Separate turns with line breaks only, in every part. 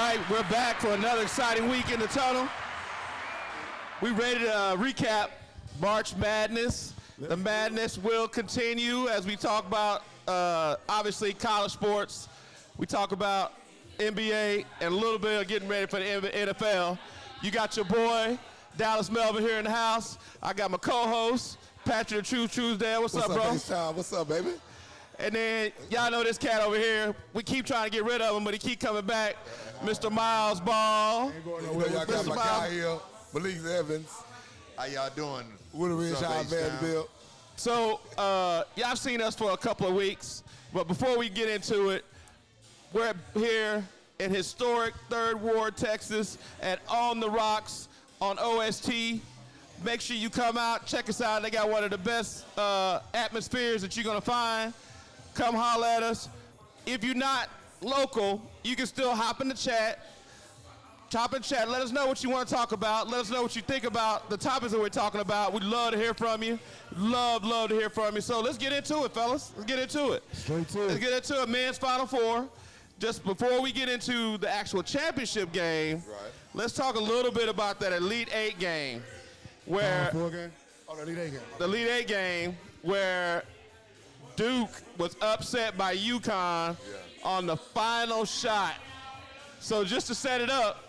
right, we're back for another exciting week in the tunnel. We ready to recap March Madness. The madness will continue as we talk about, obviously, college sports. We talk about NBA and a little bit of getting ready for the NFL. You got your boy, Dallas Melvin, here in the house. I got my co-host, Patrick the Truesdale. What's up, bro?
What's up, baby?
And then, y'all know this cat over here. We keep trying to get rid of him, but he keep coming back. Mr. Miles Ball.
Ain't going nowhere. Y'all got my guy here, Malik Evans.
How y'all doing?
Woodridge, Vanderbilt.
So, y'all seen us for a couple of weeks, but before we get into it, we're here in historic 3rd Ward, Texas, at On the Rocks on OST. Make sure you come out, check us out. They got one of the best atmospheres that you're gonna find. Come holler at us. If you're not local, you can still hop in the chat. Hop in chat. Let us know what you want to talk about. Let us know what you think about the topics that we're talking about. We'd love to hear from you. Love to hear from you. So let's get into it, fellas. Let's get into it.
Straight to it.
Let's get into it. Men's Final Four. Just before we get into the actual championship game, let's talk a little bit about that Elite Eight game. Where
Final Four game? Oh, the Elite Eight game.
The Elite Eight game where Duke was upset by UConn on the final shot. So just to set it up,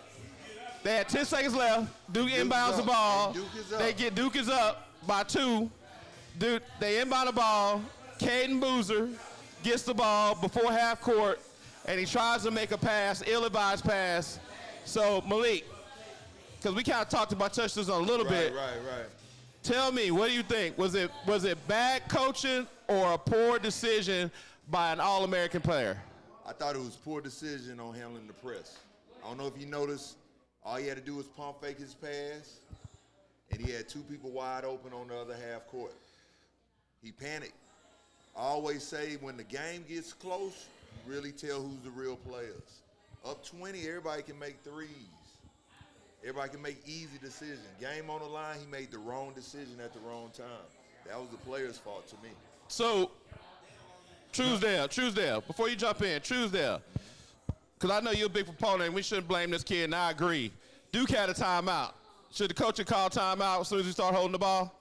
they had 10 seconds left. Duke inbounds the ball. Duke is up by 2. Duke, they inbound the ball. Caden Boozer gets the ball before half court, and he tries to make a pass, ill-advised pass. So Malik, because we kind of touched this on a little bit.
Right.
Tell me, what do you think? Was it bad coaching or a poor decision by an All-American player?
I thought it was poor decision on handling the press. I don't know if you noticed, all he had to do was pump fake his pass, and he had 2 people wide open on the other half court. He panicked. I always say when the game gets close, you really tell who's the real players. Up 20, everybody can make threes. Everybody can make easy decisions. Game on the line, he made the wrong decision at the wrong time. That was the player's fault to me.
So, Truesdale, before you jump in, Truesdale, because I know you're a big proponent and we shouldn't blame this kid, and I agree. Duke had a timeout. Should the coach have called timeout as soon as he started holding the ball?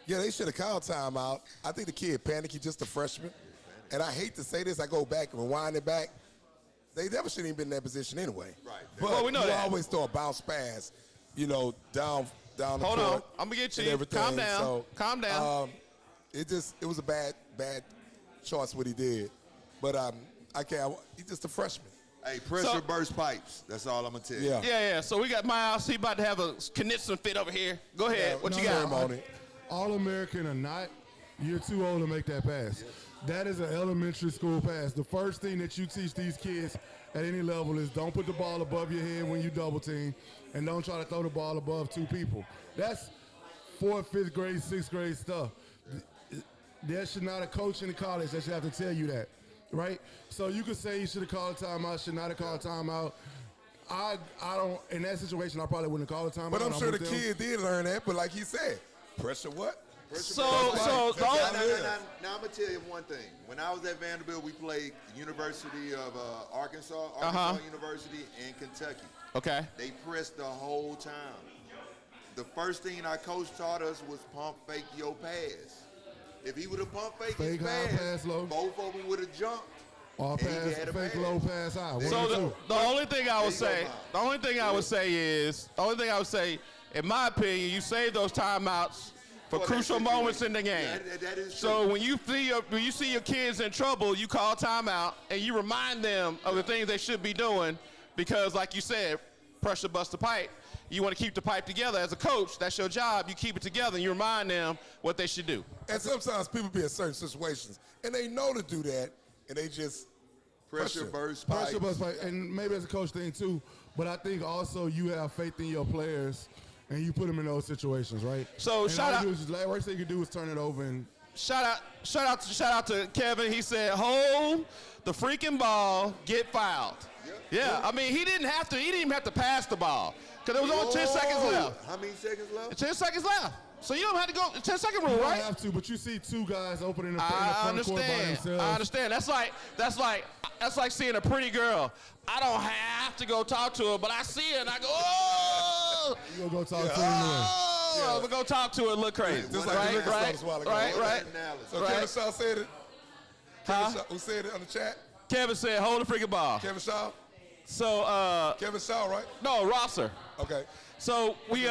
Yeah, they should have called timeout. I think the kid panicked. He's just a freshman. And I hate to say this. I go back and rewind it back. They never shouldn't even been in that position anyway.
Right.
But
well, we know
you
that.
always throw a bounce pass, down the
Hold
court.
on. I'm going to get you. Calm down.
So,
Calm down.
It was a bad choice what he did. But he's just a freshman.
Hey, pressure burst pipes. That's all I'm going to tell you.
Yeah. So we got Miles. He about to have a Knitson fit over here. Go ahead. What you got?
All-American or not, you're too old to make that pass. Yes. That is an elementary school pass. The first thing that you teach these kids at any level is don't put the ball above your head when you double team, and don't try to throw the ball above 2 people. That's 4th, 5th grade, 6th grade stuff. There should not a coach in college that should have to tell you that, right? So you could say you should have called a timeout, should not have called a timeout. I don't, in that situation, I probably wouldn't have called a timeout.
But I'm sure the kid did learn that, but like he said, pressure what?
Now I'm going to tell you one thing. When I was at Vanderbilt, we played University of Arkansas University, and Kentucky.
Okay.
They pressed the whole time. The first thing our coach taught us was pump fake your pass. If he would have pump fake his pass, both of them would have jumped.
All pass, fake low, pass high.
So the only thing I would say, in my opinion, you save those timeouts for crucial moments in the game.
That is true.
So when you see your kids in trouble, you call timeout and you remind them of the things they should be doing, because like you said, pressure busts the pipe. You want to keep the pipe together. As a coach, that's your job. You keep it together and you remind them what they should do.
And sometimes people be in certain situations and they know to do that, and they just
pressure burst pipes.
And maybe it's a coach thing too, but I think also you have faith in your players and you put them in those situations, right?
So shout out.
The worst thing you can do is turn it over and.
Shout out to Kevin. He said, "Hold the freaking ball, get fouled." Yeah. I mean, he didn't even have to pass the ball because there was only 10 seconds left.
How many seconds left?
10 seconds left. So you don't have to go 10-second rule,
You don't
right?
have to, but you see two guys opening the, in the
I
front court by
understand.
themselves.
I understand. That's like seeing a pretty girl. I don't have to go talk to her, but I see her and I go, oh,
You gonna go talk to him anyway.
oh, I'm gonna go talk to her and look crazy.
Just like the
right,
liquor
right,
stores a while ago.
right, right.
So
Right.
Kevin Shaw said it.
Huh?
Kevin Shaw, who said it on the chat?
Kevin said, hold the freaking ball.
Kevin Shaw?
So,
Kevin Shaw, right?
no, Rosser.
Okay.
So we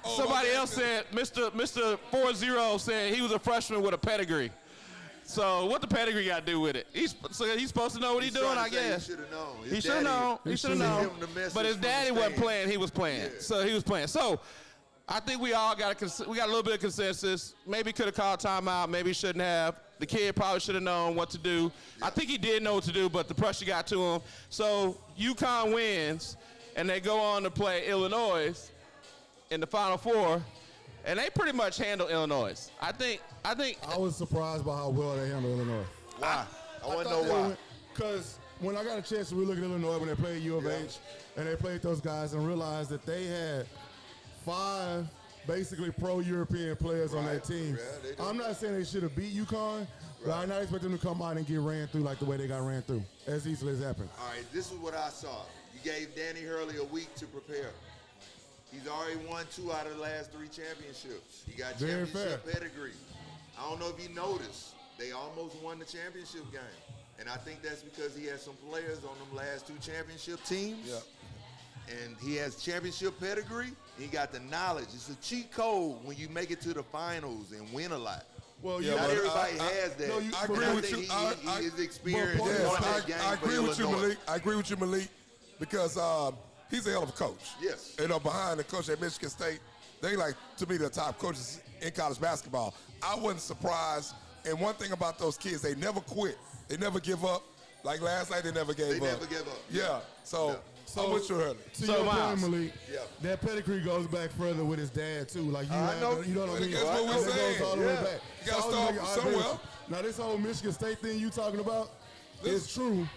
somebody
okay.
else said Mr. 40 said he was a freshman with a pedigree. So what the pedigree got to do with it? He's supposed to know what he's doing, I guess.
He should have known.
He should have known. He should have known. But his daddy wasn't playing. He was playing.
Yeah.
So he was playing. So I think we all got a little bit of consensus. Maybe could have called timeout. Maybe shouldn't have. The kid probably should have known what to do. I think he did know what to do, but the pressure got to him. So UConn wins, and they go on to play Illinois in the Final Four, and they pretty much handle Illinois. I think.
I was surprised by how well they handled Illinois.
Why? I want to know why.
Because when I got a chance to look at Illinois when they played U of H, and they played those guys and realized that they had 5 basically pro-European players on that team.
Yeah, they do.
I'm not saying they should have beat UConn, but I'm not expecting them to come out and get ran through like the way they got ran through, as easily as happened.
All right, this is what I saw. You gave Danny Hurley a week to prepare. He's already won 2 out of the last 3 championships. He got
Very
championship
fair.
pedigree. I don't know if you noticed, they almost won the championship game. And I think that's because he has some players on them last 2 championship teams.
Yeah.
And he has championship pedigree. He got the knowledge. It's a cheat code when you make it to the finals and win a lot.
Well,
Yeah,
Not
but
everybody
I-
has that.
no, you-
I
And
agree with
think
you.
He is experienced
but-
in
Yes,
this game
I
for
agree with you,
Illinois.
Malik. I agree with you, Malik, because he's a hell of a coach.
Yes.
You know, behind the coach at Michigan State, they like to be the top coaches in college basketball. I wasn't surprised. And one thing about those kids, they never quit. They never give up. Like last night, they never gave
They
up.
never give up.
Yeah. So I'm with you early.
To
So,
your
Miles.
point, Malik,
Yeah.
that pedigree goes back further with his dad too. Like you,
I know.
you know what I mean.
That's what we're
That
saying.
goes all the
Yeah.
way back.
You gotta
So I was
start
making-
from somewhere.
Now this whole Michigan State thing you talking about is true,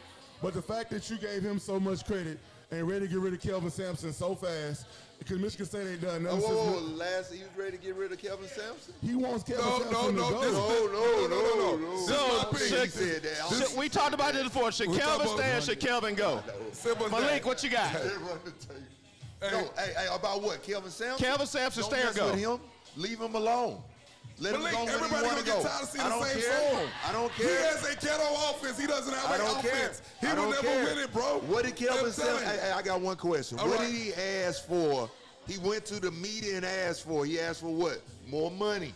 but the fact that you gave him so much credit and ready to get rid of Kelvin Sampson so fast because Michigan State ain't done nothing
Whoa,
since
last he was ready to get rid of Kelvin Sampson.
he wants Kelvin
No,
Sampson
no,
to
no.
go.
This is
No.
This is
So,
my opinion.
He said that.
This-
We talked about this before. Should
We
Kelvin
talked
stay or
about-
should Kelvin go?
Simple as
Malik,
that.
what you got?
They run the tape. No, hey, about what? Kelvin Sampson?
Kelvin Sampson,
Don't
stay or
mess
go?
with him. Leave him alone. Let him
Malik,
go when he
everybody
want
gonna
to
get
go.
tired of seeing
I
the
don't
same
care.
song.
I don't
He
care.
has a ghetto offense. He doesn't have
I
an
don't care.
offense. He
I
will
don't
never
care.
win it, bro.
What did Kelvin
I'm telling
Sampson?
you.
Hey, I got one question.
All
What
right.
did he ask for? He went to the media and asked for. He asked for what? More money.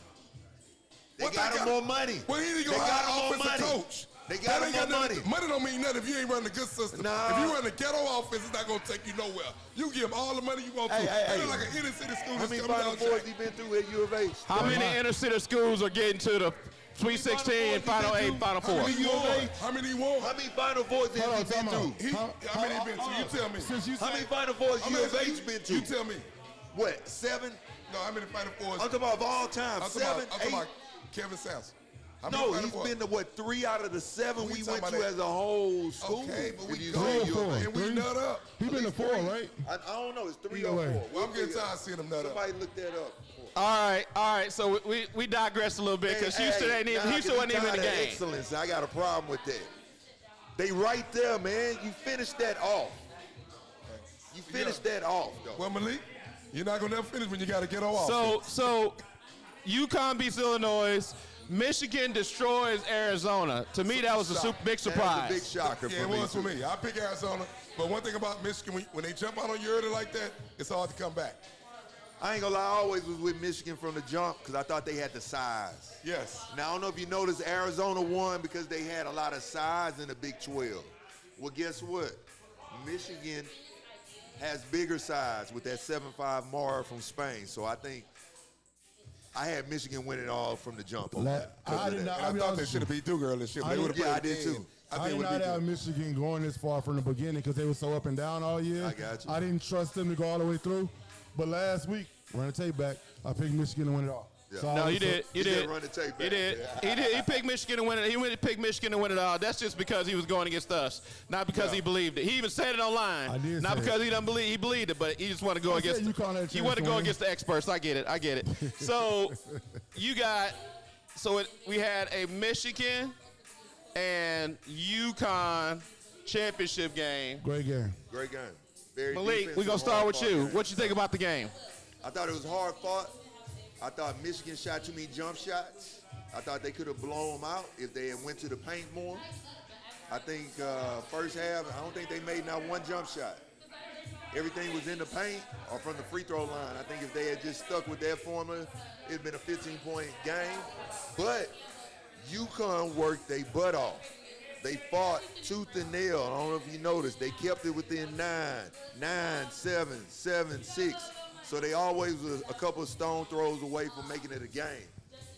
They
What
got him more money.
Well, he need to
They
go
got
hire
him
an
more
offensive
money.
coach.
They got
That
him
ain't
more
got
money.
nothing. Money don't mean nothing if you ain't running a good system.
Nah.
If you run a ghetto offense, it's not gonna take you nowhere. You give him all the money you want to.
Hey,
That
hey.
look like an inner city school
How
that's
many
coming
Final
down
Fours
Jack.
he been through at U of H?
How many inner city schools are getting to the Sweet 16, Final 8, Final 4?
How many he won? How many he won?
How many Final Fours has
Hold
he
on,
been
time out.
through?
How many he been to? You tell me.
Since you
How many
said
Final Fours
How
U
many
of H been to?
You tell me.
What, 7?
No, how many Final Fours?
I'm talking about of all time.
I'm talking
7,
about
8?
Kevin Sampson. How many
No,
Final
he's
Fours?
been to what, 3 out of the 7
We
we
talking
went
about
to
that.
as a whole school.
Okay, but we
If you
go
say
Three or
U of
four.
H.
and we
Three?
nut up.
he been to 4, right?
I don't know, it's 3
Either
or
way.
4.
Well, I'm getting tired of seeing him nut up.
Somebody look that up.
All right. So we digress a little bit because Houston wasn't even in the game.
Excellence. I got a problem with that. They right there, man. You finished that off. You finished that off, though.
Well, Malik, you're not gonna never finish when you got to get off.
So UConn beats Illinois. Michigan destroys Arizona. To me, that was a big surprise.
That was a big shocker
Yeah,
for
it
me.
was for
too.
me. I pick Arizona, but one thing about Michigan, when they jump out on you early like that, it's hard to come back.
I ain't gonna lie, I always was with Michigan from the jump because I thought they had the size.
Yes.
Now, I don't know if you noticed, Arizona won because they had a lot of size in the Big 12. Well, guess what? Michigan has bigger size with that 7'5" Mara from Spain. So I think I had Michigan win it all from the jump. on that.
I did not.
And I thought they should have beat Duke earlier this year.
I
They
did-
would have
yeah,
played
I did
again.
too.
I
I
think
did
it would
not
have
have
beat
Michigan going this far from the beginning because they were so up and down all year.
I got you.
I didn't trust them to go all the way through. But last week, run the tape back, I picked Michigan to win it all.
Yeah.
So
No,
I
you
was-
did. You
He did
did.
run the tape
He
back.
did. He did. He picked Michigan to win it. He went to pick Michigan to win it all. That's just because he was going against us, not because he believed it. He even said it online.
I did
Not
say
because
it.
he doesn't believe. He believed it, but he just want to go
I said
against.
UConn had a chance
You want to
to
go
win.
against the experts. I get it. I get it. So you got. We had a Michigan and UConn championship game.
Great game.
Great game. Very
Malik,
defensive,
we're gonna start with
hard-fought
you.
game.
What you think about the game?
I thought it was hard fought. I thought Michigan shot too many jump shots. I thought they could have blown them out if they had went to the paint more. I think first half, I don't think they made not one jump shot. Everything was in the paint or from the free throw line. I think if they had just stuck with that formula, it'd been a 15-point game. But UConn worked their butt off. They fought tooth and nail. I don't know if you noticed. They kept it within 9, 7, 7, 6. So they always was a couple of stone throws away from making it a game.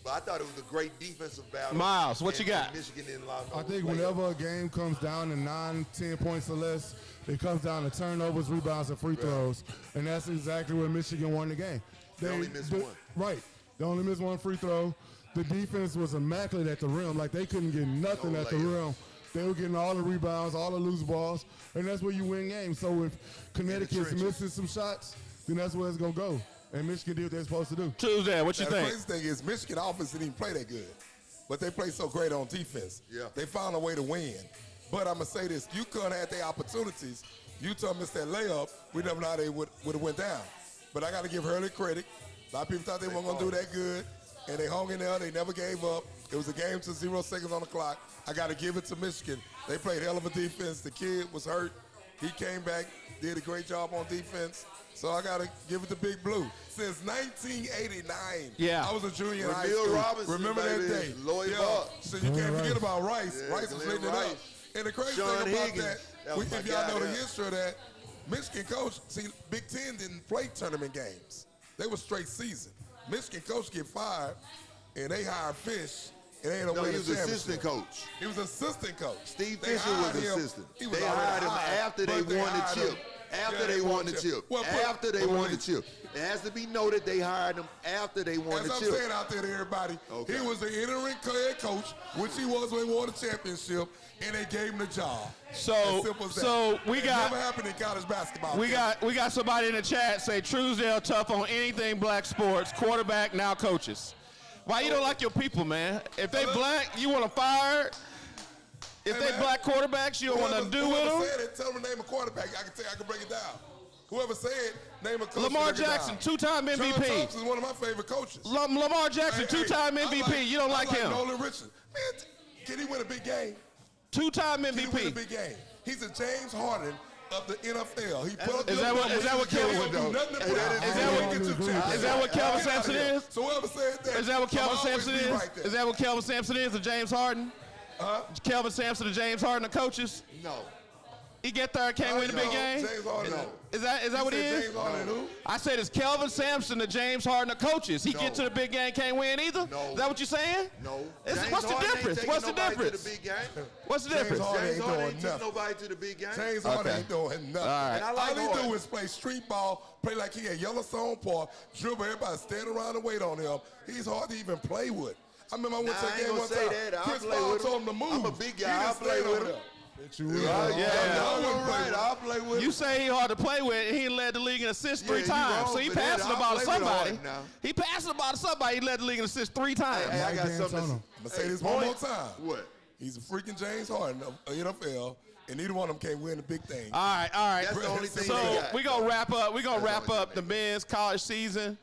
But I thought it was a great defensive battle.
Miles, what you
And
got?
Michigan didn't allow no
I think
layup.
whenever a game comes down to 9, 10 points or less, it comes down to turnovers, rebounds, and free throws. And that's exactly where Michigan won the game.
They only missed one.
Right. They only missed one free throw. The defense was immaculate at the rim. Like, they couldn't get nothing
No
at the
layups.
rim. They were getting all the rebounds, all the loose balls, and that's where you win games. So if Connecticut's
trenches.
missing some shots, then that's where it's going to go. And Michigan did what they're supposed to do.
Tuesday, what you
Now, the
think?
crazy thing is Michigan offense didn't even play that good, but they played so great on defense.
Yeah.
They found a way to win. But I'm gonna say this: UConn had their opportunities. Utah missed that layup. We never know how they would have went down. But I got to give Hurley credit. A lot of people thought they weren't gonna do that good, and they hung in there. They never gave up. It was a game to 0 seconds on the clock. I got to give it to Michigan. They played hell of a defense. The kid was hurt. He came back, did a great job on defense. So I got to give it to Big Blue. Since 1989,
Yeah.
I was a junior in high
Ramil
school.
Robinson,
Remember that
baby.
day?
Lloyd
yeah.
Buck.
So you can't
Rice.
forget about Rice.
Yeah,
Rice was
Glenn
leading it up.
Rice.
And the crazy
Sean
thing about
Higgins.
that,
That was my
if y'all
guy
know the
there.
history of that, Michigan coach, see, Big Ten didn't play tournament games. They were straight season. Michigan coach get fired, and they hire Fish, and they ain't
No,
win
he
the
was
championship.
assistant coach.
He was assistant coach.
Steve
They
Fisher was
hired him.
assistant.
He was
They
already
hired him
hired,
after they
but
won the
hired
chip.
him.
After
Yeah,
they won the chip.
Well,
After they
but
won
wait.
the chip. It has to be noted they hired him after they won
As
the
I'm
chip.
saying out there to everybody,
Okay.
he was the interim head coach, which he was when he won the championship, and they gave him the job.
So-
As simple as that.
so we
It
got-
never happened in college basketball.
We got somebody in the chat say Truesdale tough on anything black sports, quarterback, now coaches. Why you don't like your people, man? If they black, you want them fired. If
Hey,
they
man.
black quarterbacks, you don't want nothing to do with
Whoever
them.
said it, tell them to name a quarterback. I can tell you, I can break it down. Whoever said name a coach.
Lamar
break it down.
Jackson, two-time
John
MVP.
Thompson is one of my favorite coaches.
Lamar Jackson, two-time
I
MVP. You don't like him.
Nolan Richardson. Man, can he win a big game?
Two-time
Can he win a
MVP.
big game? He's a James Harden of the NFL. He put up
Is that what Kelvin-
Is
Is that what Kelvin Sampson is?
So whoever said that.
Is that what Kelvin
I'll always
Sampson
be
is?
right there.
Is that what Kelvin Sampson is? The James Harden? Kelvin Sampson, the James Harden, the coaches.
No.
He get there, can't win a big
No,
game.
James Harden.
No.
Is that what he
said
is?
James Harden who?
I said it's Kelvin Sampson, the James Harden, the coaches. He
No.
get to the big game, can't win either.
No.
Is that what you're saying?
No.
What's the
Harden ain't
difference?
taking
What's the
nobody to
difference?
the big game.
What's the
James
difference?
Harden
James
ain't
Harden
doing
ain't took
nothing.
nobody to the big game.
James Harden
Okay.
ain't doing nothing.
All right.
And I like
All he
Harden.
do is play street ball, play like he at Yellowstone Park, dribble everybody, stand around and wait on him. He's hard to even play with. I remember I went to
Nah, I
a
ain't
game
gonna
one
say
time.
that. I'll
Chris
play
Paul
with him.
told him to move.
I'm a big guy.
He
I'll
just
play
stayed
with
over
him.
there.
Yeah.
All right. I'll play with him.
You say he hard to play with, and he led the league in assists three
you
times.
wrong
So he
for that.
passing the
I'll
ball to
play with
somebody.
Harden now.
He passing the ball to somebody. He led the league in assists three times.
Hey, I got
Mike
something.
D'Antoni.
I'm going to say this
Hey,
one more
point.
time.
What?
He's a freaking James Harden of NFL, and neither one of them can't win the big thing.
All right.
That's the only thing
So
they got.
we're gonna wrap up. We're gonna
That's
wrap
all
up
they
the
got.
men's college season.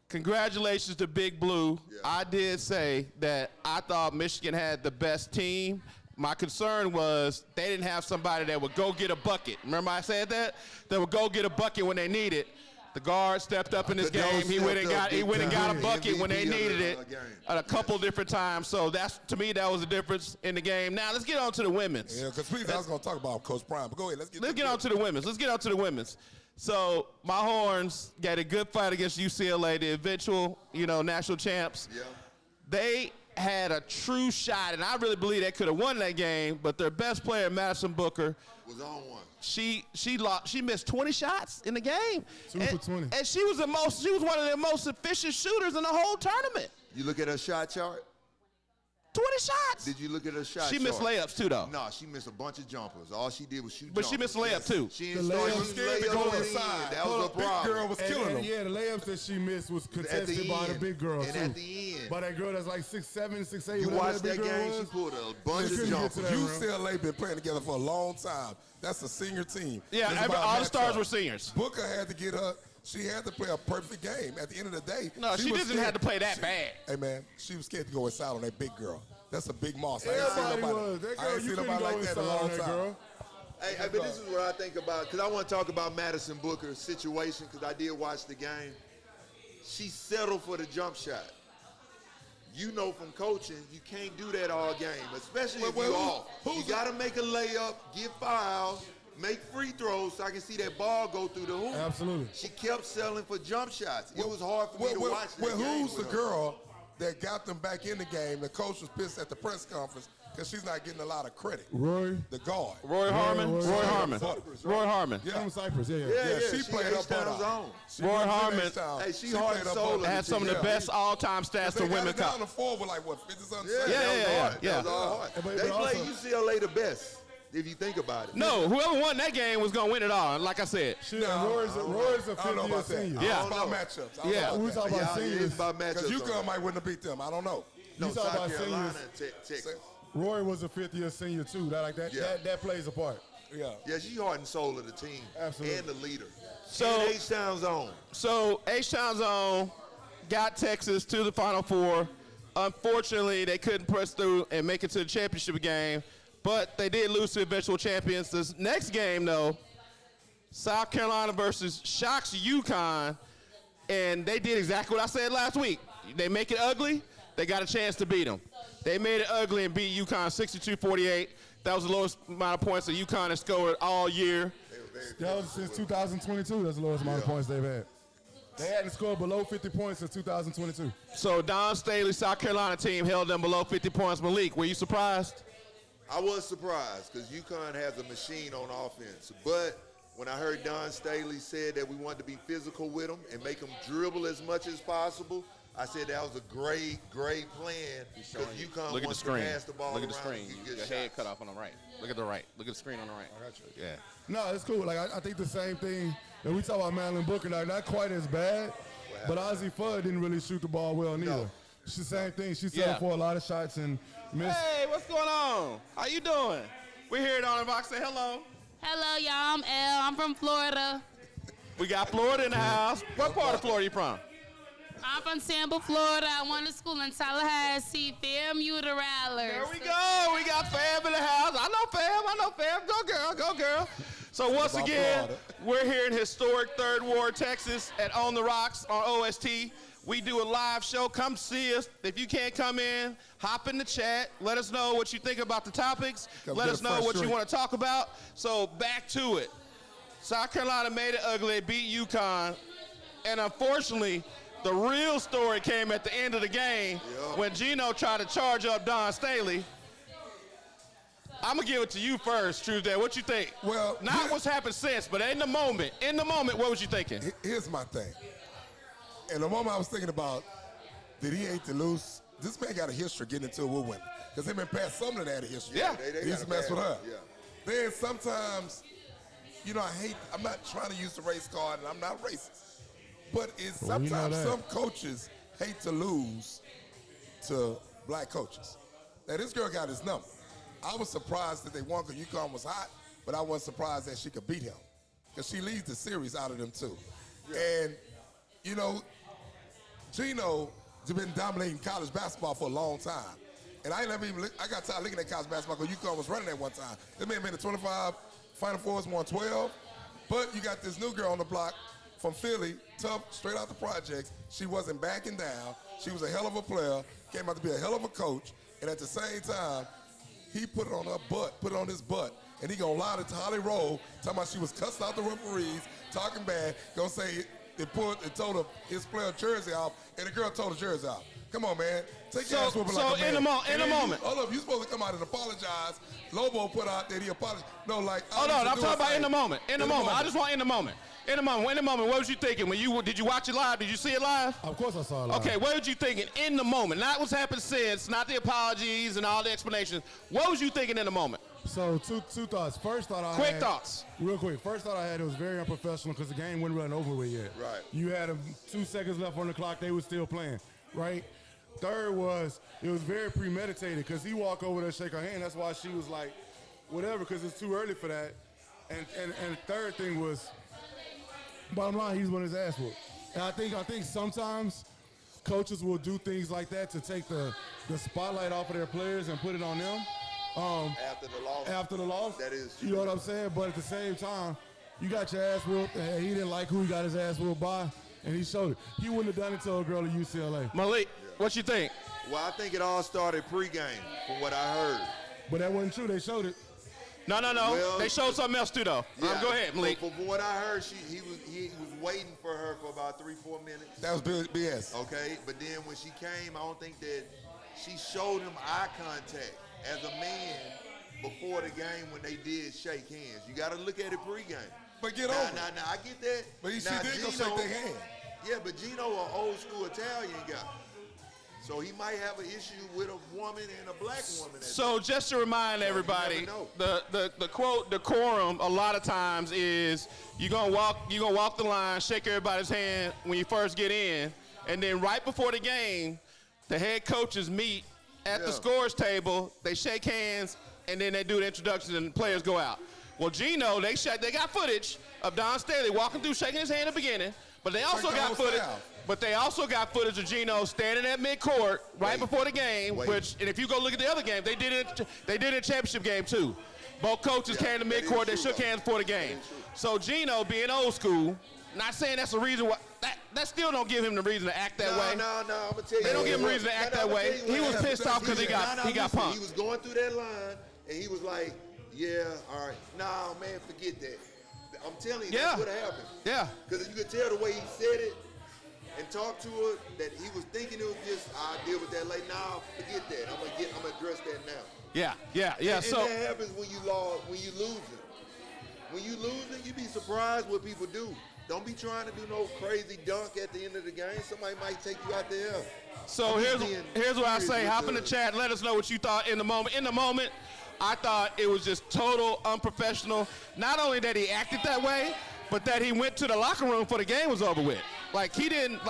Congratulations to Big Blue.
Yeah.
I did say that I thought Michigan had the best team. My concern was they didn't have somebody that would go get a bucket. Remember I said that? That would go get a bucket when they need it. The guard stepped up in this
The dog
game. He went and
stepped
got
up
he
big
went and got a
time.
bucket when they
MVP of
needed
the,
it
game.
a couple different times. So that's to me that was the difference in the game. Now let's get on to the women's.
Yeah, because I was going to talk about Coach Prime, but go ahead.
Let's get on to the women's. Let's get on to the women's. So my Horns got a good fight against UCLA, the eventual, national champs.
Yeah.
They had a true shot, and I really believe they could have won that game, but their best player, Madison Booker,
Was on one.
she missed 20 shots in the game.
2 for 20.
And she was one of the most efficient shooters in the whole tournament.
You look at her shot chart.
20 shots.
Did you look at her shot chart?
She missed layups too, though.
No, she missed a bunch of jumpers. All she did was shoot
But she
jumpers.
missed a layup too.
She
The
didn't start
layups
using
scared to
layups
go
at the
inside.
end. That was a
Big
problem.
girl was killing them.
Yeah, the layups that she missed was
At
contested
the
by the
end.
big girl
And
too.
at the end.
By that girl that's like 6'7", 6'8".
You
whatever
watched
big
that
girl
game, she
was.
pulled a bunch
She
of
couldn't get
jumpers.
to that rim.
UCLA been playing together for a long time. That's a senior team.
Yeah,
It's about
all the stars
matchup.
were seniors.
Booker had to get her. She had to play a perfect game. At the end of the day,
No, she
was
doesn't
scared.
have to play that bad.
Hey man, she was scared to go inside on that big girl. That's a big moss. I ain't seen
Everybody
nobody-
was. That
I
girl,
ain't
you
seen
couldn't
nobody
go
like that in
inside
a
on
long
that
time.
girl.
Hey, but this is what I think about, because I want to talk about Madison Booker's situation, because I did watch the game. She settled for the jump shot. You know from coaching, you can't do that all game, especially if
Well,
you're
who-
off. You
who's
got to make a layup, get fouls, make free throws so I can see that ball go through the hoop.
Absolutely.
She kept settling for jump shots. It was hard for me to watch that
Well,
game
who's the
with her.
girl that got them back in the game? The coach was pissed at the press conference because she's not getting a lot of credit.
Roy.
The guard.
Roy Harmon.
Roy
Roy Harmon.
Cypress,
Roy Harmon.
Yeah.
From Cyprus, yeah.
Yeah,
she played her butt
H-Town's
off.
on.
She
Roy
wasn't in
Harmon.
H-Town.
Hey, she
played
heart
her
and soul
butt
of
off.
the
Had some of the
Yeah.
best all-time stats
They
to
got
women
it down
cup.
to 4 with like what 50 something
Yeah,
seconds.
Yeah,
that was
yeah,
hard.
yeah.
That was all hard.
But
They
also-
play UCLA the best, if you think about it.
No, whoever won that game was gonna win it all. Like I said,
Shit, Roy's a
I don't know
50-year
about that.
senior.
Yeah.
It's about matchups.
Yeah.
We talking
Yeah,
about seniors.
it's about matchups.
Because
on
UConn
that.
might wouldn't have beat them. I don't know.
No,
You talk
South
about
Carolina
seniors.
and Texas.
Roy was a 5th-year senior too. That plays a part.
Yeah.
Yeah, she's heart and soul of the team.
Absolutely.
And the leader.
So-
and H-Town's on.
so H-Town's on got Texas to the Final Four. Unfortunately, they couldn't press through and make it to the championship game, but they did lose to eventual champions. This next game, though, South Carolina versus Shocks UConn, and they did exactly what I said last week. They make it ugly, they got a chance to beat them. They made it ugly and beat UConn 62-48. That was the lowest amount of points that UConn has scored all year.
That was since 2022. That's the lowest amount of points they've had. They hadn't scored below 50 points since 2022.
So Don Staley's South Carolina team held them below 50 points. Malik, were you surprised?
I was surprised because UConn has a machine on offense. But when I heard Don Staley said that we wanted to be physical with them and make them dribble as much as possible, I said that was a great, great plan because UConn
Look at the
wants to
screen.
pass the ball
Look at the
around
screen.
and get
Your
shots.
head cut off on the right. Look at the right. Look at the screen on the right. I got you. Yeah.
No, it's cool. Like I think the same thing. And we talk about Madeline Booker, like not quite as bad, but Ozzie Fudd didn't really shoot the ball well neither.
No.
It's the same thing. She settled
Yeah.
for a lot of shots and missed.
Hey, what's going on? How you doing? We're here at On the Box. Say hello.
Hello, y'all. I'm Elle. I'm from Florida.
We got Florida in the house. What part of Florida you from?
I'm from Tampa, Florida. I went to school in Tallahassee. FAMU the Rattlers.
There we go. We got Fab in the house. I know Fab. I know Fab. Go girl. Go girl. So once
about
again,
Florida.
we're here in historic Third Ward, Texas at On the Rocks on OST. We do a live show. Come see us. If you can't come in, hop in the chat. Let us know what you think about the topics.
Come
Let
get
us
a
know
fresh
what you
drink.
want to talk about. So back to it. South Carolina made it ugly, beat UConn, and unfortunately, the real story came at the end of the game when Gino tried to charge up Don Staley. I'm gonna give it to you first, Tuesday. What you think?
Well,
not
yeah.
what's happened since, but in the moment, what was you thinking?
Here's my thing. And the moment I was thinking about, did he hate to lose? This man got a history getting into it with women. Because him and Pat Sumner had a history.
Yeah.
They
He used
got
to
a
mess with her.
bad- Yeah.
Then sometimes, I'm not trying to use the race card, and I'm not racist. But it's
Well, you know
sometimes
that.
some coaches hate to lose to black coaches. Now, this girl got his number. I was surprised that they won because UConn was hot, but I wasn't surprised that she could beat him. Because she leads the series out of them, too. And, Gino has been dominating college basketball for a long time. And I got tired of looking at college basketball because UConn was running at one time. They may have been to 25 Final Fours, won 12. But you got this new girl on the block from Philly, tough, straight out the projects. She wasn't backing down. She was a hell of a player, came out to be a hell of a coach. And at the same time, he put it on her butt, put it on his butt. And he gonna lie to Holly Rowe, talking about she was cussing out the referees, talking bad, gonna say it told his player jersey off, and the girl told her jersey off. Come on, man. Take
So-
your ass whooping
so
like a man.
in the mo- in
And
the
then
moment.
Hold up, you supposed to come out and apologize. Lobo put out that he apologized. No, like.
Hold on, I'm talking about in the moment. In the moment. I
just.
just want in the moment. In the moment. In the moment. What was you thinking? Did you watch it live? Did you see it live?
Of course I saw it live.
Okay, what was you thinking in the moment? Not what's happened since, not the apologies and all the explanations. What was you thinking in the moment?
So two thoughts. First thought I
Quick
had,
thoughts.
Real quick. First thought I had, it was very unprofessional because the game wasn't running over with yet.
Right.
You had 2 seconds left on the clock. They were still playing, right? Third was, it was very premeditated because he walked over there, shake her hand. That's why she was like, whatever, because it's too early for that. And the third thing was, bottom line, he's winning his ass whooped. And I think sometimes coaches will do things like that to take the spotlight off of their players and put it on them.
After the loss. That is
You know what I'm saying? But at the same time, you got your ass whooped, and he didn't like who he got his ass whooped by, and he showed it. He wouldn't have done it to a girl at UCLA.
Malik, what you think?
Well, I think it all started pregame, from what I heard.
But that wasn't true. They showed it.
No.
Well,
They showed something else too, though. Go ahead, Malik.
From what I heard, he was waiting for her for about 3-4 minutes.
That was BS.
Okay, but then when she came, I don't think that she showed him eye contact as a man before the game when they did shake hands. You got to look at it pregame.
But get over it.
Now, I get that.
But she
Now,
did go shake their hand.
Yeah, but Gino, an old school Italian guy. So he might have an issue with a woman and a black woman.
So just to remind everybody,
never
the quote decorum a lot of times is you're gonna walk the line, shake everybody's hand when you first get in, and then right before the game, the head coaches meet at the scores table, they shake hands, and then they do the introductions and the players go out. Well, Gino, they got footage of Don Staley walking through, shaking his hand at the beginning, but they also got footage. But they also got footage of Gino standing at midcourt right before the game. And if you go look at the other game, they did it in a championship game too. Both coaches came to midcourt. They shook hands before the game. So Gino, being old school, not saying that's the reason why. That still don't give him the reason to act that way.
No, I'm gonna tell you.
They don't give him reason to act that way. He was pissed off because he got punked.
He was going through that line, and he was like, "Yeah, all right, nah, man, forget that." I'm telling you, that's what happened.
Yeah.
Because you could tell the way he said it and talked to her that he was thinking it was just, I'll deal with that later. Nah, forget that. I'm gonna address that now.
Yeah.
And
So
that happens when you lose it. When you lose it, you be surprised what people do. Don't be trying to do no crazy dunk at the end of the game. Somebody might take you out there.
So here's what I say. Hop in the chat. Let us know what you thought in the moment. In the moment, I thought it was just total unprofessional. Not only that he acted that way, but that he went to the locker room before the game was over with. Like he didn't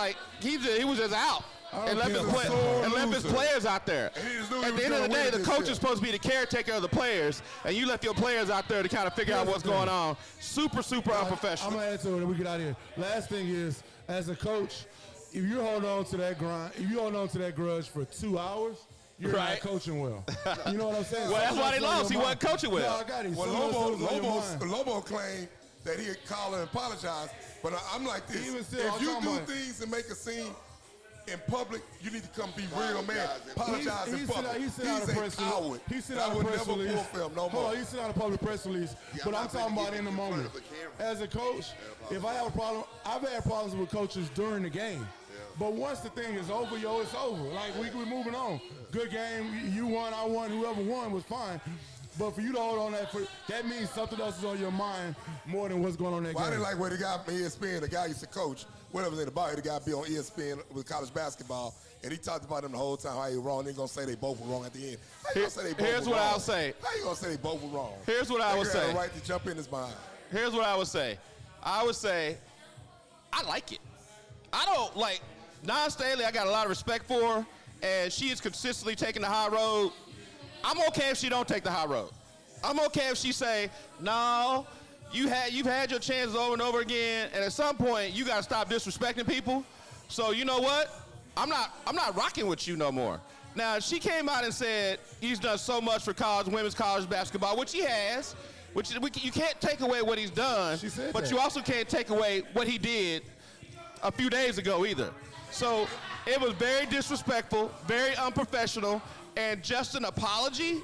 he was just out and left his players out there. At the end of the day, the coach is supposed to be the caretaker of the players, and you left your players out there to kind of figure out what's going on. Super unprofessional.
I'm gonna add to it and we get out of here. Last thing is, as a coach, if you hold on to that grind, if you hold on to that grudge for 2 hours, you're not coaching well. You know what I'm saying?
Well, that's why they lost. He wasn't coaching well.
No, I got it.
Well, Lobo claimed that he had called and apologized, but I'm like this. If you do things and make a scene in public, you need to come be real man. Apologize in public. He's a coward.
He sent
I
out a
would
press
never
release.
pull film no more.
Hold on, he sent out a public press release. But I'm talking about in the moment. As a coach, if I have a problem, I've had problems with coaches during the game. But once the thing is over, it's over. Like, we're moving on. Good game. You won, I won. Whoever won was fine. But for you to hold on that means something else is on your mind more than what's going on in that game.
I didn't like where the guy from ESPN, the guy used to coach, whatever's in the body, the guy be on ESPN with college basketball, and he talked about him the whole time, how he was wrong. They're going to say they both were wrong at the end. How you going to say they both
Here's
were
what
wrong?
I'll say.
How you going to say they both were wrong?
Here's what I would say.
They had a right to jump in his mind.
Here's what I would say. I would say, I like it. I don't like Don Staley. I got a lot of respect for her, and she is consistently taking the high road. I'm okay if she don't take the high road. I'm okay if she say, no, you've had your chances over and over again, and at some point you gotta stop disrespecting people. So you know what? I'm not rocking with you no more. Now she came out and said he's done so much for women's college basketball, which he has. You can't take away what he's done, but you also can't take away what he did a few days ago either. So it was very disrespectful, very unprofessional, and just an apology.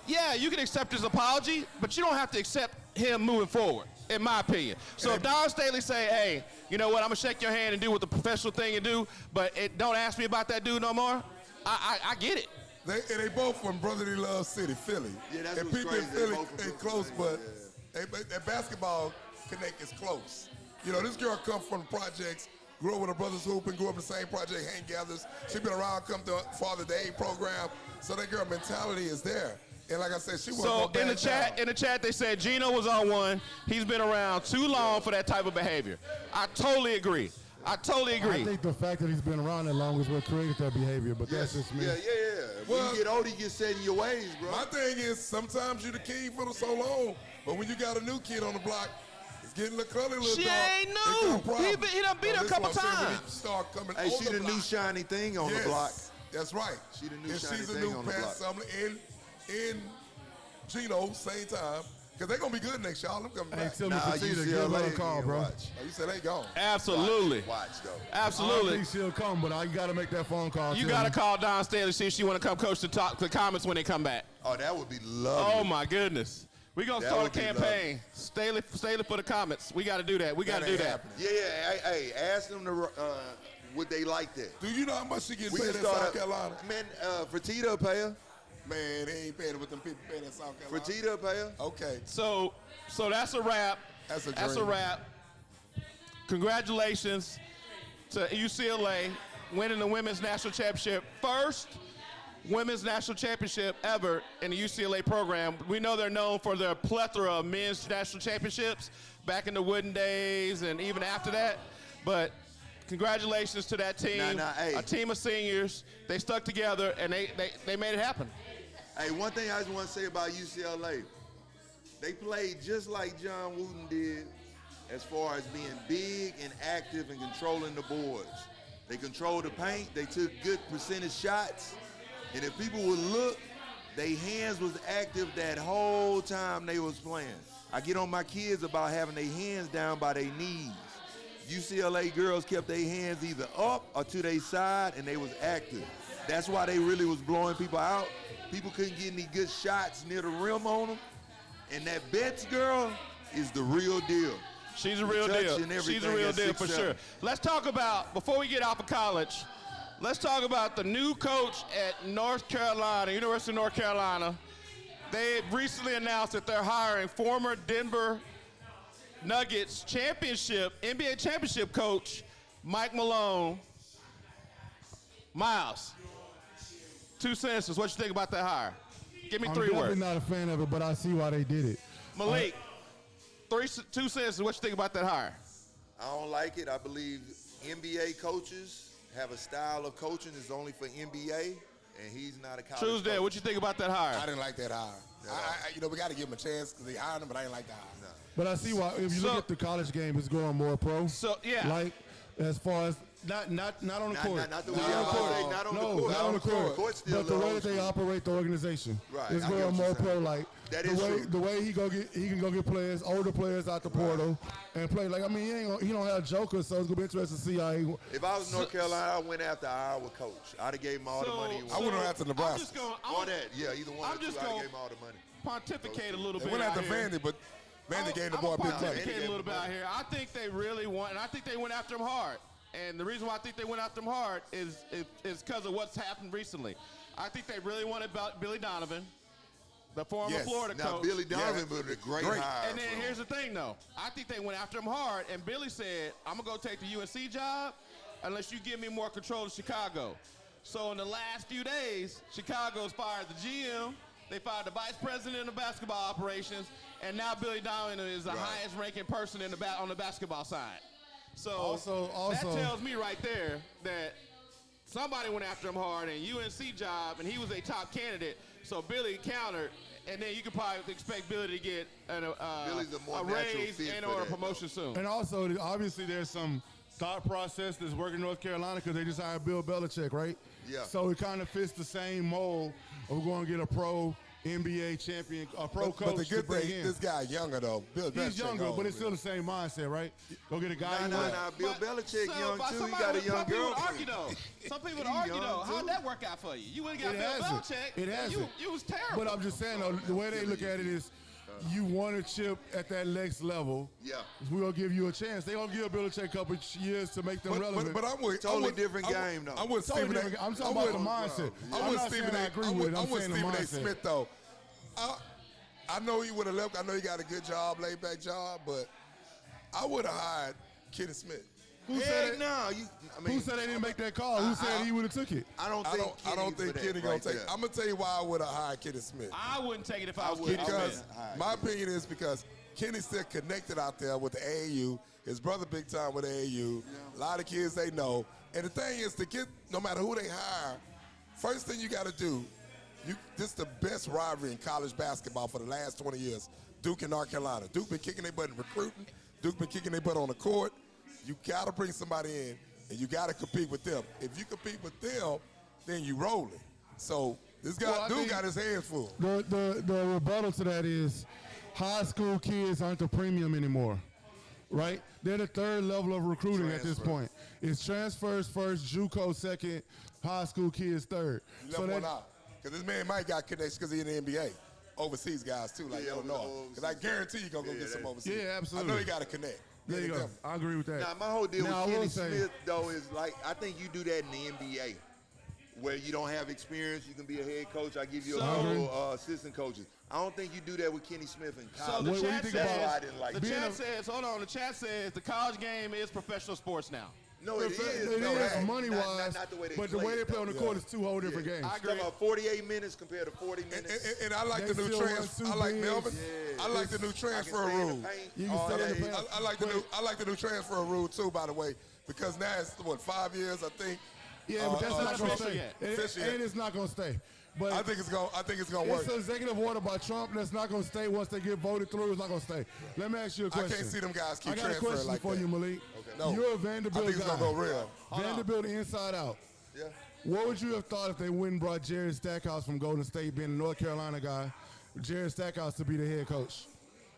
Yeah, you can accept his apology, but you don't have to accept him moving forward. in my opinion. So if Don Staley say, hey, you know what, I'm going to shake your hand and do what the professional thing and do, but don't ask me about that dude no more, I get it.
They both from Brotherly Love City, Philly.
Yeah, that's
and
what's
people
crazy.
in
They
Philly
both from
ain't
Brooklyn,
close, but that basketball connect is close. You know, this girl come from the projects, grew up with her brothers hooping, grew up in the same project, Hank Gathers. She been around, come to Father Day program, so that girl mentality is there. And like I said, she
So in the chat, they said Gino was on one. He's been around too long for that type of behavior. I totally agree. I
think the fact that he's been around that long is what created that behavior, but that's just me.
Yeah. When
Well,
you get older, you get set in your ways, bro.
My thing is, sometimes you're the king for so long, but when you got a new kid on the block, it's getting a little curly, little
She
dark.
ain't
it
new.
got problems.
He done beat her a
this
couple
what I'm saying, when
times.
he start coming
Hey,
on
she
the
the new
block.
shiny thing on
Yes,
the block.
That's right.
She the new
and
shiny
she's a
thing
new
on the
Pat
block.
Sumlin in Gino, same time. Because they're going to be good next, y'all. I'm coming
Hey,
back.
tell me
Nah,
Fatita, give her a call, bro.
watch.
Oh, you said they gone.
Absolutely.
Watch, though.
I don't
Absolutely.
think she'll come, but you got to make that phone call.
You
tell
got to
me.
call Don Staley, see if she want to come coach the comments when they come back.
Oh, that would be lovely.
Oh, my goodness. We're going to
That
start a
would be
campaign. Staley for the comments. We got to do that. We got to do
ain't
that.
happening.
Yeah. Hey, ask them to, would they like that?
Do you know how much she gets
We
paid
can
in
start
South
up.
Carolina?
Man, Fertitta pay her.
Man, they ain't paying what them people paying in South Carolina.
Fertitta pay her.
Okay.
So that's a wrap.
That's a
That's a
dream.
wrap. Congratulations to UCLA winning the women's national championship. First women's national championship ever in the UCLA program. We know they're known for their plethora of men's national championships back in the Wooden days and even after that. But congratulations to that team.
Hey.
A team of seniors. They stuck together and they made it happen.
Hey, one thing I just want to say about UCLA, they played just like John Wooden did as far as being big and active and controlling the boards. They controlled the paint. They took good percentage shots. And if people would look, their hands was active that whole time they was playing. I get on my kids about having their hands down by their knees. UCLA girls kept their hands either up or to their side, and they was active. That's why they really was blowing people out. People couldn't get any good shots near the rim on them. And that Betts girl is the real deal.
She's a real deal. She's a real deal for sure. Let's talk about, before we get off of college, let's talk about the new coach at North Carolina, University of North Carolina. They recently announced that they're hiring former Denver Nuggets NBA championship coach, Mike Malone. Miles, 2 sentences. What you think about that hire? Give me
I'm
3
definitely
words.
not a fan of it, but I see why they did it.
Malik, 2 sentences. What you think about that hire?
I don't like it. I believe NBA coaches have a style of coaching that's only for NBA, and he's not a college
Tuesday,
coach.
what you think about that hire?
I didn't like that hire. We got to give him a chance because they hired him, but I didn't like the hire.
But I see why. If you
So-
look at the college game, it's going more pro.
So, yeah.
Like as far as not on the court.
Not the way
Not
y'all
on the court.
say, not on the
No,
court.
not on the court.
Court still
But the way
old
that they
school.
operate the organization,
Right,
it's
I get
going
what
more
you're
pro.
saying.
Like
That
the
is
way
true.
the way he can go get players, older players out the portal and play. Like I mean, he don't have jokers, so it's gonna be interesting to see how he.
If I was North Carolina, I went after Iowa coach. I'd have gave him all the money he
I
wanted.
went after Nebraska.
I'm just going
Or that, yeah, either one
I'm
or two.
just
I'd have
gonna
gave him all the money.
pontificate a little
They
bit.
went after
out here.
Vandy, but Vandy gave the
I'm
boy a
gonna
big money.
pontificate a little bit out here. I think they really want, and I think they went after him hard. And the reason why I think they went after him hard is because of what's happened recently. I think they really wanted Billy Donovan, the former
Yes.
Florida
Now,
coach.
Billy Donovan was a great hire.
And then
for him.
here's the thing, though. I think they went after him hard, and Billy said, I'm going to go take the UNC job unless you give me more control of Chicago. So in the last few days, Chicago's fired the GM, they fired the vice president of basketball operations, and now Billy Donovan is the highest-ranking person on the basketball side. So
Also-
that tells me right there that somebody went after him hard in UNC job, and he was a top candidate. So Billy countered, and then you could probably expect Billy to get
Billy's a more
a
natural
raise
fit
and
for
or a
that,
promotion soon.
And also, obviously, there's some thought process that's working in North Carolina because they just hired Bill Belichick, right?
Yeah.
So it kind of fits the same mold of going to get a pro NBA champion, a pro coach
But the
to
good
bring
thing,
in.
this guy younger though. Bill
He's
Belichick
younger,
old,
but it's still
man.
the same mindset, right? Go get a guy.
Nah, Bill
But-
Belichick
so,
young
but
too. He
somebody
got a
would-
young
some people would
girlfriend.
argue though. Some people would
He
argue
young,
though.
too.
How'd that work out for you? You wouldn't got
It
Bill
hasn't.
Belichick.
It
and
hasn't.
You was terrible.
But I'm just saying, though, the way they look at it is you want a chip at that next level.
Yeah.
We're going to give you a chance. They're going to give Belichick a couple years to make them relevant.
But I'm with
Totally
I'm with-
different
I'm-
game, though.
I'm with
Totally
Stephen A.
different. I'm talking about the mindset.
I'm
I'm
with
not
Stephen
saying I
A.
agree
I'm
with it.
with
I'm saying the
Stephen A.
mindset.
Smith though. I know he would have left. I know he got a good job, laid back job, but I would have hired Kenny Smith.
Who
Heck
said it?
no.
Who said they didn't make that call? Who said he would have took it?
I don't
I don't think Kenny gonna take. I'm gonna tell you why I would have hired Kenny Smith.
I wouldn't take it if I was
would.
Kenny
Because
Smith.
my opinion is because Kenny's still connected out there with the AAU. His brother big time with the AAU. A lot of kids they know. And the thing is to get no matter who they hire, first thing you got to do, this is the best rivalry in college basketball for the last 20 years. Duke and North Carolina. Duke been kicking their butt in recruiting. Duke been kicking their butt on the court. You got to bring somebody in, and you got to compete with them. If you compete with them, then you rolling. So this guy,
Well, I
Duke
think-
got his hands full.
The rebuttal to that is high school kids aren't the premium anymore, right? They're the third level of recruiting at this
Transfer.
point. It's transfers first, JUCO second, high school kids third.
You left one out. Because this man might got connections because he's in the NBA. Overseas guys, too, like
Yeah,
you don't know.
overseas.
Because I guarantee you're going to go get some overseas.
Yeah, absolutely.
I know you got to connect.
There you go. I agree with that.
Now, my whole deal
Now, I
with
will
Kenny
say-
Smith, though, is like, I think you do that in the NBA, where you don't have experience. You can be a head coach. I give you a
So-
couple assistant coaches. I don't think you do that with Kenny Smith in
So
college.
the
What do you
chat
think
That's
about-
why I
says,
didn't like
the
it.
chat says, hold on, the chat says the college game is professional sports now.
No, it is.
It
No,
is
hey,
money-wise,
not the way they
but the way
play
they
it,
play on the
though.
court is two whole different games.
I
Talking
agree.
about 48 minutes compared to 40 minutes.
And I like
They
the new
still run
transfer.
two
I like
bigs.
Melvin.
Yeah.
I like the new
I can
transfer
stay in the
rule.
paint
You can
all
stay in the
day.
paint.
I like the new transfer rule too, by the way, because now it's what 5 years, I think.
Yeah, but that's not going to
official
stay.
yet.
And
Official yet.
it's not going to stay. But
I think it's gonna work.
it's an executive order by Trump that's not going to stay once they get voted through. It's not going to stay. Let me ask you a
I
question.
can't see them guys keep
I got a
transferring
question
like
for
that.
you, Malik.
No.
You're a
I
Vanderbilt
think it's
guy.
gonna go real.
Vanderbilt inside out.
Yeah.
What would you have thought if they went and brought Jared Stackhouse from Golden State, being a North Carolina guy, Jared Stackhouse to be the head coach?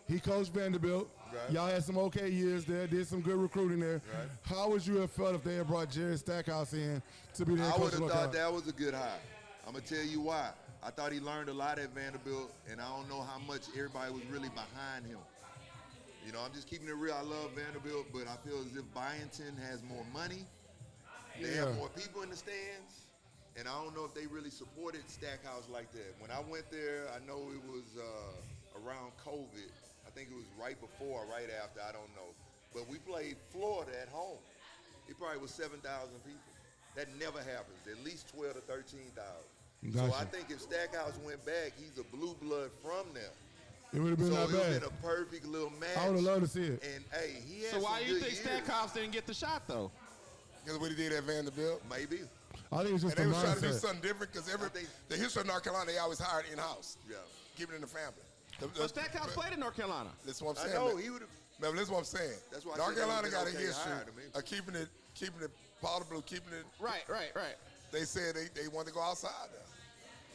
He coached Vanderbilt.
Right.
Y'all had some okay years there, did some good recruiting there.
Right.
How would you have felt if they had brought Jared Stackhouse in to be the head
I
coach
would
of
have
North
thought
Carolina?
that was a good hire. I'm going to tell you why. I thought he learned a lot at Vanderbilt, and I don't know how much everybody was really behind him. You know, I'm just keeping it real. I love Vanderbilt, but I feel as if Byington has more money. They have more people in the stands, and I don't know if they really supported Stackhouse like that. When I went there, I know it was around COVID. I think it was right before or right after, I don't know. But we played Florida at home. It probably was 7,000 people. That never happens, at least 12 to 13,000. So
Gotcha.
I think if Stackhouse went back, he's a blue blood from there.
It would have been
So
not
it would
bad.
have been a perfect little match.
I would have loved to see it.
And hey, he had
So why
some
do you
good
think
years.
Stackhouse didn't get the shot though?
Because what he did at Vanderbilt.
Maybe.
I think it's just
And they
the
was trying to do
mindset.
something different because the history of North Carolina, they always hired in-house.
Yeah.
Keep it in the family.
But Stackhouse played in North Carolina.
That's what I'm
I
saying.
know
man.
he would have.
Man, that's what I'm saying.
That's why I
North
said that
Carolina
would've
got
been
a
okay
history
hire to me.
of keeping it powder blue, keeping it.
Right.
They said they wanted to go outside there.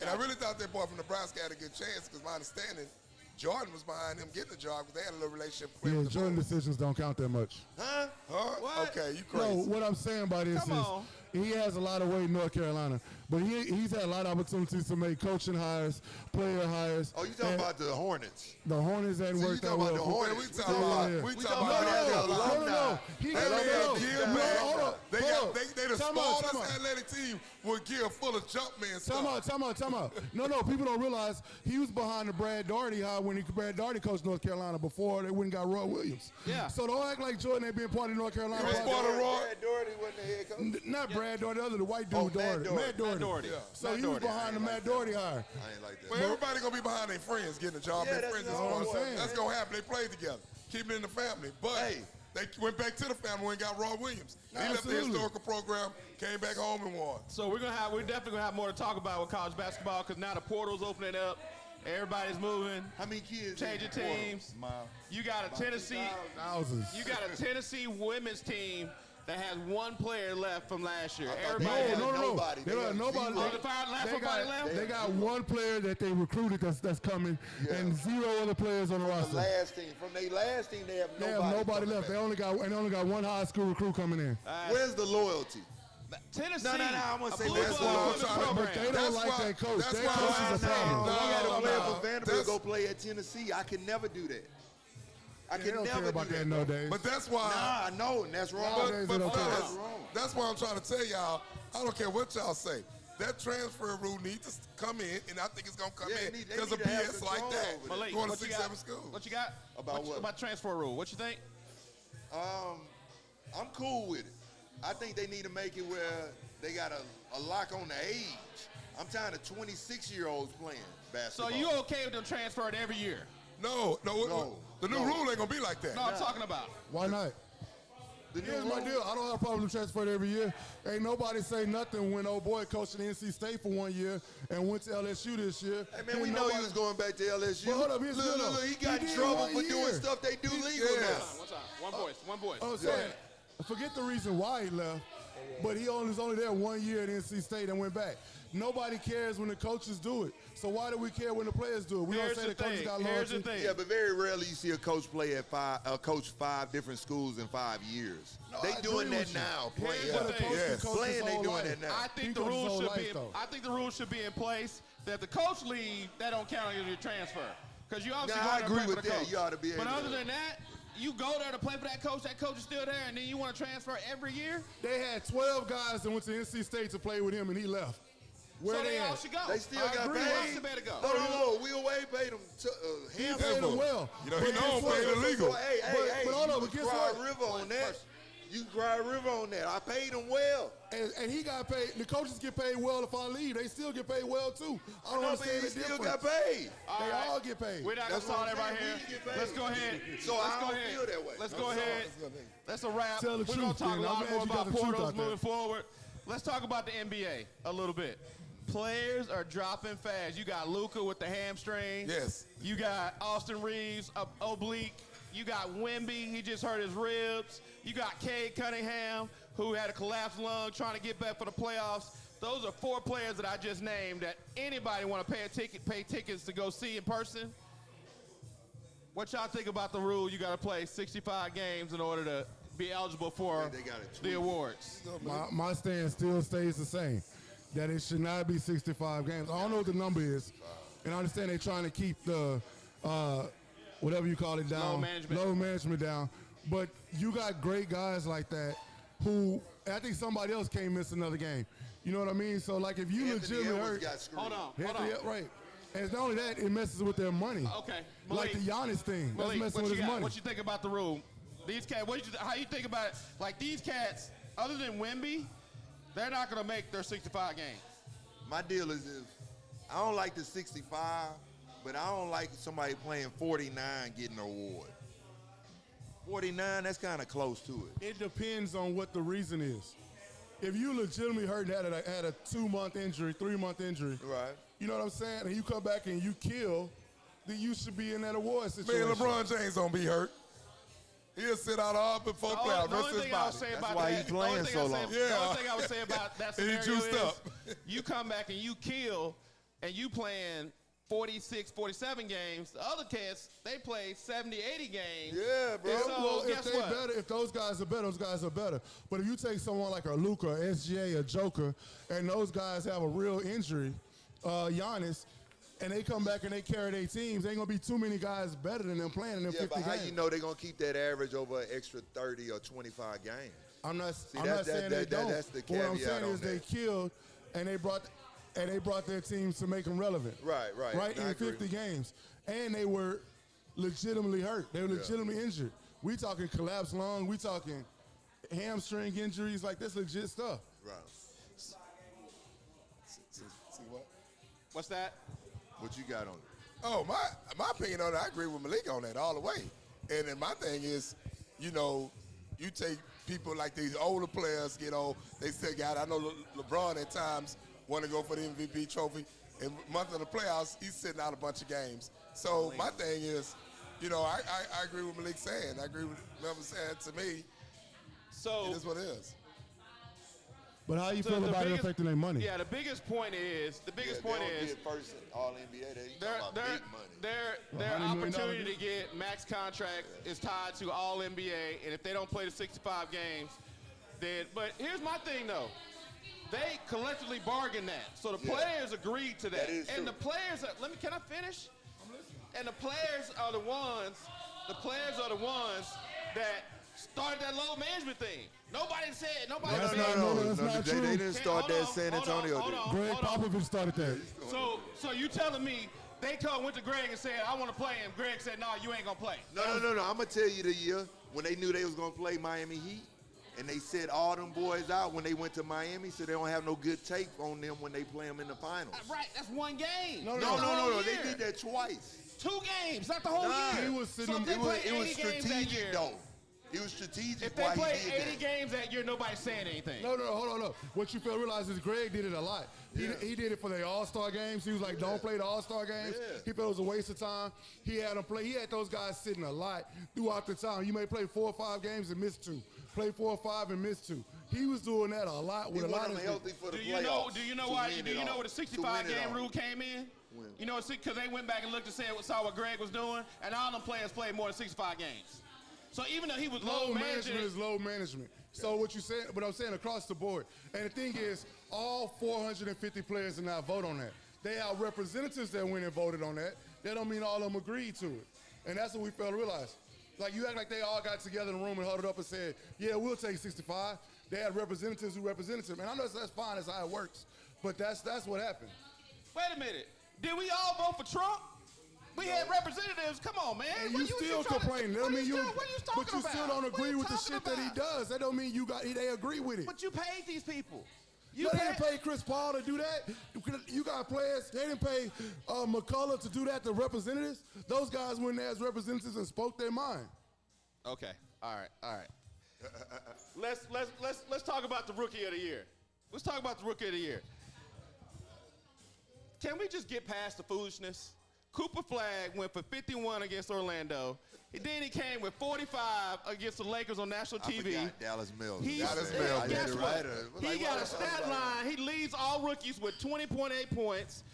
And I really thought that boy from Nebraska had a good chance because my understanding, Jordan was behind him getting the job because they had a little relationship.
Yeah,
with the
Jordan
Bulls.
decisions don't count that much.
Huh?
Huh?
What?
Okay, you
No,
crazy.
what I'm saying by this
Come
is
on.
he has a lot of weight in North Carolina, but he's had a lot of opportunities to make coaching hires, player hires.
Oh, you talking
and
about the Hornets?
the Hornets hadn't
See, you
worked out
talking
well.
about the
for-
Man,
Hornets.
we talking about
Yeah.
we
We
talking
talking
about
about
North
the
Carolina.
alumni.
He
Hey,
got
man,
no,
Gil,
no,
man.
hold on,
They
hold
got
on.
they the
Time out,
smallest
time out.
athletic team with gear full of jump man stuff.
Time out. No, people don't realize he was behind the Brad Daugherty hire when Brad Daugherty coached North Carolina before they went and got Roy Williams.
Yeah.
So don't act like Jordan ain't been part of North Carolina.
He was
project.
part of Roy.
Brad Doherty wasn't the head coach.
Not Brad Daugherty, the other, the white dude,
Oh, Matt
Daugherty.
Doherty.
Matt Doherty.
Matt Doherty.
Yeah.
So
Matt
he was
Doherty.
behind the
I
Matt
ain't
Doherty hire.
I ain't like that.
Well, everybody gonna be behind their friends getting a job.
Yeah,
their
that's
friends is
what I'm
smart.
saying.
That's gonna happen. They played together. Keep it in the family. But
Hey.
they went back to the family and got Roy Williams. He left the
Absolutely.
historical program, came back home and won.
So we're definitely gonna have more to talk about with college basketball because now the portal's opening up. Everybody's moving.
How many kids?
Changing
in the portal?
teams.
Miles.
You got a Tennessee.
Thousands.
You got a Tennessee women's team that has one player left from last year.
thought
Everybody
they
has
had
No.
nobody.
They don't have nobody.
zero.
Oh, the last
They
one
got,
left?
they got one player that they recruited that's coming,
Yeah.
and zero other players on the
The
roster.
last team. From their last team, they have
They
nobody.
have nobody
coming
left.
back.
They only got one high school recruit coming in.
Where's the loyalty?
Tennessee.
No, I'm gonna
a
say
blue
that's
blood
why I'm
women's
trying to-
program.
But they don't
That's
like
why-
that coach.
that's
That
why
coach
I'm
is a
saying-
problem.
If I had a player
no.
for Vanderbilt
That's-
go play at Tennessee, I could never do that. I
They
could
don't
never
care about
do
that
that.
nowadays.
But that's why.
Nah, I know, and that's wrong.
Nowadays,
But
it don't
fellas,
count.
that's why I'm trying to tell y'all, I don't care what y'all say. That transfer rule needs to come in, and I think it's going to come
Yeah,
in
they
because of
need to have
BS like
control
that.
over that.
Malik,
Going to
what you
6-7
got?
schools.
What you got?
About what?
About transfer rule. What you think?
I'm cool with it. I think they need to make it where they got a lock on the age. I'm tired of 26-year-olds playing
So
basketball.
you okay with them transferring every year?
No, the new rule ain't going to be like that.
No, I'm talking about.
Why not?
The new
Here's my
rule-
deal. I don't have a problem with transfer every year. Ain't nobody say nothing when old boy coached at NC State for 1 year and went to LSU this year.
Hey, man,
Ain't
we know
nobody-
he was going back to LSU.
But hold up, here's the deal, though.
He got
He
in
did
trouble
1
for doing
year.
stuff they do legal
Yes.
now.
One voice. One voice.
I'm saying, forget the reason why he left, but he was only there 1 year at NC State and went back. Nobody cares when the coaches do it. So why do we care when the players do it? We
Here's
don't say
the
the coaches
thing.
got
Here's the
loyalty.
thing.
Yeah, but very rarely you see a coach play at coach 5 different schools in 5 years. They
I
doing
agree
that
with you.
now.
Here's
Playing.
the
But a
thing.
coach can
Yes.
coach his
Playing, they
whole
doing
life.
that now.
I
He
think the
coaches his
rules
whole
should
life,
be.
though.
I think the rules should be in place that the coach leave that don't count as your transfer because you obviously
Nah,
go
I
there
agree
to play
with
for the
that.
coach.
You ought to be
But
able
other
to-
than that, you go there to play for that coach is still there, and then you want to transfer every year.
They had 12 guys that went to NC State to play with him, and he left. Where
So
they
they all
at?
should go.
They still
I
got
agree.
paid.
Where's the better go?
No. Will Wade paid them
He
handsome.
paid him well.
You know,
But
he
guess
don't
what?
pay the legal.
Hey,
But hold on,
you
but
can
guess
cry
what?
a river on that. You can cry a river on that. I paid him well.
And he got paid. The coaches get paid well if I leave. They still get paid well too. I don't
No, but
understand
he
the
still
difference.
got paid.
They all get paid.
We're not gonna
That's what
solve
I'm
that right
saying.
here.
We get paid.
Let's go ahead.
So
Let's
I
go
don't
ahead.
feel that way.
Let's go ahead. That's a wrap.
Tell the
We're gonna
truth,
talk a
then. I'm
lot
glad
more
you got
about
the truth
portals
out there.
moving forward. Let's talk about the NBA a little bit. Players are dropping fast. You got Luka with the hamstring.
Yes.
You got Austin Reeves oblique. You got Wemby. He just hurt his ribs. You got Cade Cunningham, who had a collapsed lung, trying to get back for the playoffs. Those are 4 players that I just named that anybody want to pay tickets to go see in person. What y'all think about the rule? You got to play 65 games in order to be eligible for
They got it
the
tweaked.
awards.
My stand still stays the same. That it should not be 65 games. I don't know what the number is. And I understand they're trying to keep the, whatever you call it, down.
Load management.
Load management down. But you got great guys like that who, I think somebody else can't miss another game. You know what I mean? So, like, if you
Anthony
legitimately
Edwards
hurt.
got screwed.
Hold on.
Yeah, right. And it's not only that, it messes with their money.
Okay.
Like the Giannis thing. That's
Malik,
messing
what
with
you
his
got?
money.
What you think about the rule? These cats, how you think about it? Like these cats, other than Wemby, they're not going to make their 65 games.
My deal is I don't like the 65, but I don't like somebody playing 49 getting an award. 49, that's kind of close to it.
It depends on what the reason is. If you legitimately hurt and had a 2-month injury, 3-month injury,
Right.
you know what I'm saying? And you come back and you kill, then you should be in that award situation.
Man, LeBron James don't be hurt. He'll sit out all before
The
playoff,
only
rest of his
thing I would
body.
say
That's
about
why
that,
he playing
the only thing
so
I would
long.
say- The only thing I would say about that
And he
scenario
juiced
is
up.
you come back and you kill, and you playing 46, 47 games. The other cats, they play 70, 80 games.
Yeah, bro.
And so,
Well,
guess
if they
what?
better, if those guys are better, those guys are better. But if you take someone like a Luka, SGA, a Joker, and those guys have a real injury, Giannis, and they come back and they carry their teams, ain't gonna be too many guys better than them playing in them
Yeah,
50
but how
games.
you know they're going to keep that average over an extra 30 or 25 games?
I'm not
that-
saying
that-
they don't.
that's the
But what I'm
caveat
saying
on
is they
that.
killed and they brought their teams to make them relevant.
Right.
Right
I
in
agree.
50 games, and they were legitimately hurt. They were legitimately injured. We talking collapsed lung. We talking hamstring injuries. Like that's legit stuff.
Right.
See what?
What's that?
What you got on it?
Oh, my opinion on it, I agree with Malik on that all the way. And then my thing is, you know, you take people like these older players, you know, they still got, I know LeBron at times want to go for the MVP trophy. And month of the playoffs, he's sitting out a bunch of games. So my thing is, you know, I agree with Malik saying. I agree with Melvin saying. To me,
So
it is what it is.
But how you
So
feel
the
about it
biggest-
affecting their money?
Yeah, the biggest point is
They don't get first All NBA. They
their
talking about
their
big money.
their
$100 million
opportunity
deal.
to get max contract is tied to all NBA, and if they don't play the 65 games, then. But here's my thing though, they collectively bargained that. So the
Yeah.
players agreed to that.
That is
and
true.
the players, can I finish? And the players are the ones that started that load management thing. Nobody
That's
said.
not true.
They didn't start that. San Antonio did.
Greg Popovich started that.
So you telling me they went to Greg and said, I want to play him. Greg said, no, you ain't going to play.
No. I'm going to tell you the year when they knew they was going to play Miami Heat, and they set all them boys out when they went to Miami, so they don't have no good tape on them when they play them in the finals.
Right, that's one game.
No. They did that twice.
2 games, not the whole year.
He was sitting
so if they
It
played 80
was
games that
strategic,
year,
though. It was strategic
if they
why
played
he did
80
that.
games that year, nobody's saying anything.
No, hold on. What you fail to realize is Greg did it a lot. He did it for the All-Star games. He was like, don't play the All-Star games.
Yeah.
He felt it was a waste of time. He had them play. He had those guys sitting a lot throughout the time. You may play 4 or 5 games and miss 2. Play 4 or 5 and miss 2. He was doing that a lot
He
with a lot
wanted
of
them healthy for the
Do
playoffs.
you know
to
why?
win
Do
it
you know
all.
where the
To
65
win it
game
all.
rule came in?
When?
You know, because they went back and looked and saw what Greg was doing, and all them players played more than 65 games. So even though he was
load
low
management
managing,
is low management. So what you said, but I'm saying across the board. And the thing is, all 450 players did not vote on that. They have representatives that went and voted on that. That don't mean all of them agreed to it. And that's what we failed to realize. Like you act like they all got together in a room and huddled up and said, yeah, we'll take 65. They had representatives who represented them. And I know that's fine, that's how it works. But that's what happened.
wait a minute, did we all vote for Trump? We had representatives. Come on, man.
And
What
you still
trying to-
complaining. That
what
don't mean
you still- what you talking
but you still
about?
don't
What
agree
you
with the
talking
shit that he
about?
does. That don't mean they agree with it.
But you paid these people.
They didn't pay Chris Paul to do that. You got players. They didn't pay McCullough to do that. The representatives. Those guys went there as representatives and spoke their mind.
Okay. All right. Let's talk about the rookie of the year. Let's talk about the rookie of the year. Can we just get past the foolishness? Cooper Flagg went for 51 against Orlando. Then he came with 45 against the Lakers on national TV.
I forgot Dallas Mills.
Dallas Mills.
Guess
Yeah,
what?
right.
He
Like,
got a
what?
stat line. He leads all rookies with 20.8 points.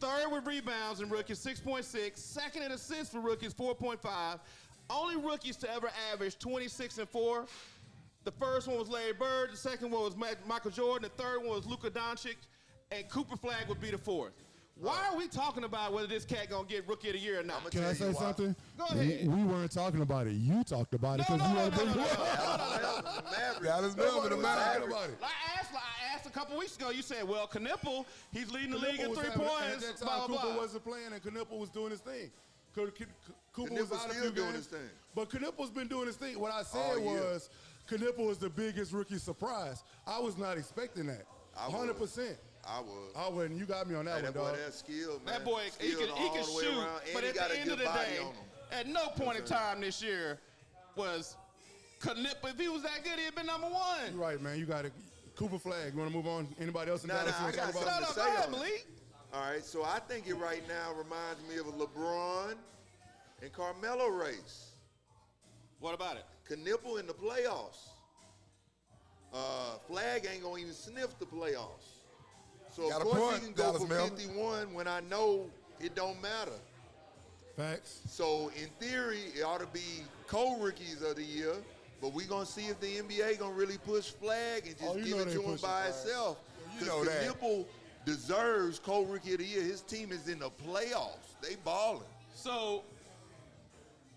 Third with rebounds in rookies, 6.6. Second in assists for rookies, 4.5. Only rookies to ever average 26 and 4. The first one was Larry Bird. The second one was Michael Jordan. The third one was Luka Doncic. And Cooper Flagg would be the fourth. Why are we talking about whether this cat gonna get rookie of the year or not?
Can I say something?
Go ahead.
We weren't talking about it. You talked about it because you had been
Dallas Mills with the
talking
Mavericks.
about it.
I asked a couple weeks ago. You said, "Well, Knipple, he's leading the league
Knipple
in
was
3
having-
points."
At that time,
Blah blah
Cooper
blah.
wasn't playing, and Knipple was doing his thing. Cooper
Knipple
was out a
still
few
doing
games,
his thing.
but Knipple's been doing his thing. What I said
All year.
was, Knipple was the biggest rookie surprise. I was not expecting that.
I was.
100%.
I was.
I wouldn't. You got me on that
Hey,
one,
that boy,
dog.
that skill, man.
That boy, he
Skilled
can
all the way
shoot,
around, and
but
he
at
got
the
a
end of
good
the
body
day,
on him.
at no point in time this year was Knipple. If he was that good, he'd been number one.
You're right, man. You got it. Cooper Flagg. You want to move on? Anybody else in
Nah,
Dallas?
nah,
you
I
wanna
got
talk
something
about?
to
Shut
say
up, go ahead,
on it.
Malik.
All right, so I think it right now reminds me of a LeBron and Carmelo race.
What about it?
Knipple in the playoffs. Flagg ain't gonna even sniff the playoffs. So
Got
of
a
course
point,
he can go
Dallas
for
Mel.
51 when I know it don't matter.
Facts.
So in theory, it ought to be co-rookies of the year, but we gonna see if the NBA gonna really push Flagg and just
Oh, you
give
know
it
they
to him
pushing
by
Flagg.
itself.
You know
Because
that.
Knipple deserves co-rookie of the year. His team is in the playoffs. They balling.
So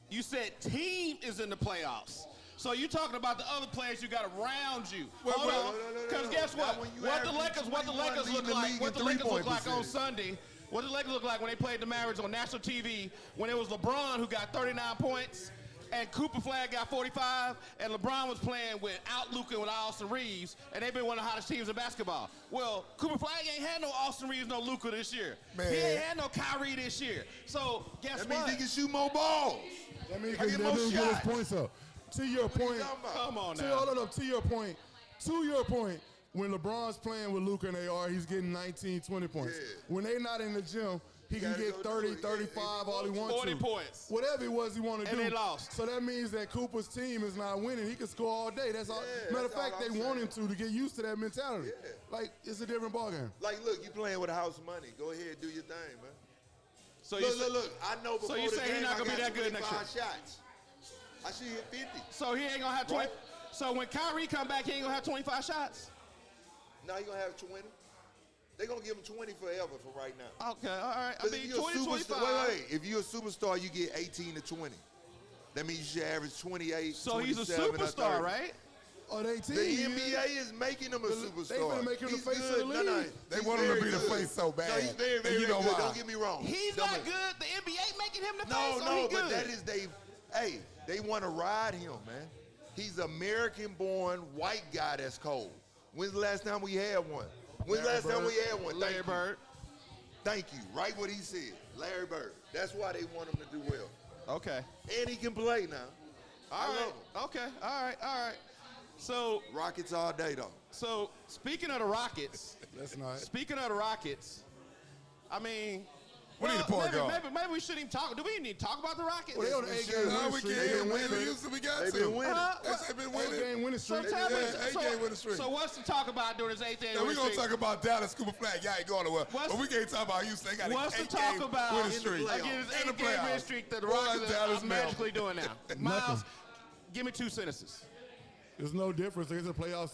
you said team is in the playoffs. So you talking about the other players you got around you. Hold on.
no,
Because guess
Not
what?
when you
What the
average
Lakers
leading
look
the
like,
league
what
in
the Lakers look
three-point
like on
percentage.
Sunday, what the Lakers look like when they played the Mavericks on national TV when it was LeBron who got 39 points and Cooper Flagg got 45 and LeBron was playing without Luka and with Austin Reeves and they've been one of the hottest teams in basketball. Well, Cooper Flagg ain't had no Austin Reeves, no Luka this year.
Man.
He ain't had no Kyrie this year. So guess
That
what?
means he can shoot more balls.
That means
I
he
get
can
more
get his
shots.
points up. To your
What are you
point,
talking about?
Come on
to,
now.
hold on, to your point, when LeBron's playing with Luka and AR, he's getting 19, 20 points.
Yeah.
When they not in the gym, he can
gotta
get
go
30,
do it.
35, all he wants
40
to.
points.
Whatever it was he wanted to
And
do.
they lost.
So that means that Cooper's team is not winning. He can score all day. That's all.
Yeah,
Matter of
that's
fact,
all
they
I'm
want him
saying.
to get used to that mentality.
Yeah.
Like, it's a different ballgame.
Like, look, you playing with a house money. Go ahead, do your thing, man.
So you
Look. I know before
you
the
say he
game
not
I
gonna be
got
that good next
25 shots. I should hit 50.
So he ain't gonna have 20.
Right.
So when Kyrie come back, he ain't gonna have 25 shots.
Now he gonna have 20. They gonna give him 20 forever from right now.
Okay, all right. I
'Cause
mean,
if you're a
20,
superstar,
25.
wait. If you're a superstar, you get 18 to 20. That means you should average 28.
So he's a
27, or
superstar,
30.
right?
Or they team.
The NBA is making him a superstar.
They finna make him the
He's
face of
good.
the
No, no,
league.
They
he's
want him to
very
be the
good.
face so bad.
No, he's very,
And
very,
you
very
know
good.
why?
Don't get me wrong.
He's
Don't
not
get-
good. The NBA making him the
No,
face.
no,
he
but
good.
that is they want to ride him, man. He's American-born white guy that's cold. When's the last time we had one? When's the last time we had one?
Larry Bird.
Thank you. Right what he said. Larry Bird. That's why they want him to do well.
Okay.
And he can play now. I
All right.
love him.
Okay. All right. All right. So,
Rockets all day, though.
speaking of the Rockets,
That's not.
speaking of the Rockets, I mean,
We need a point guard.
maybe we shouldn't even talk. Do we even need to talk about the Rockets?
Well, they on the
we
8
should.
game
No,
winning
we
streak.
can't.
They been
We
winning.
used to. We got
They
to.
been winning.
They've been
8
winning.
game winning
So
streak.
tell me,
Yeah, 8 game winning streak.
So what's to talk about during this 8th game
Now, we're
winning
going to
streak?
talk about Dallas Scuba Flag. Y'all ain't going nowhere.
What's-
But we can't talk about Houston. They got
What's
an
to
8
talk
game
about
winning streak.
against this
In the
8 game winning
playoffs.
streak that the
Boy,
Rockets
Dallas
are magically doing now? Miles, give me 2 sentences.
There's no difference. There's the playoffs.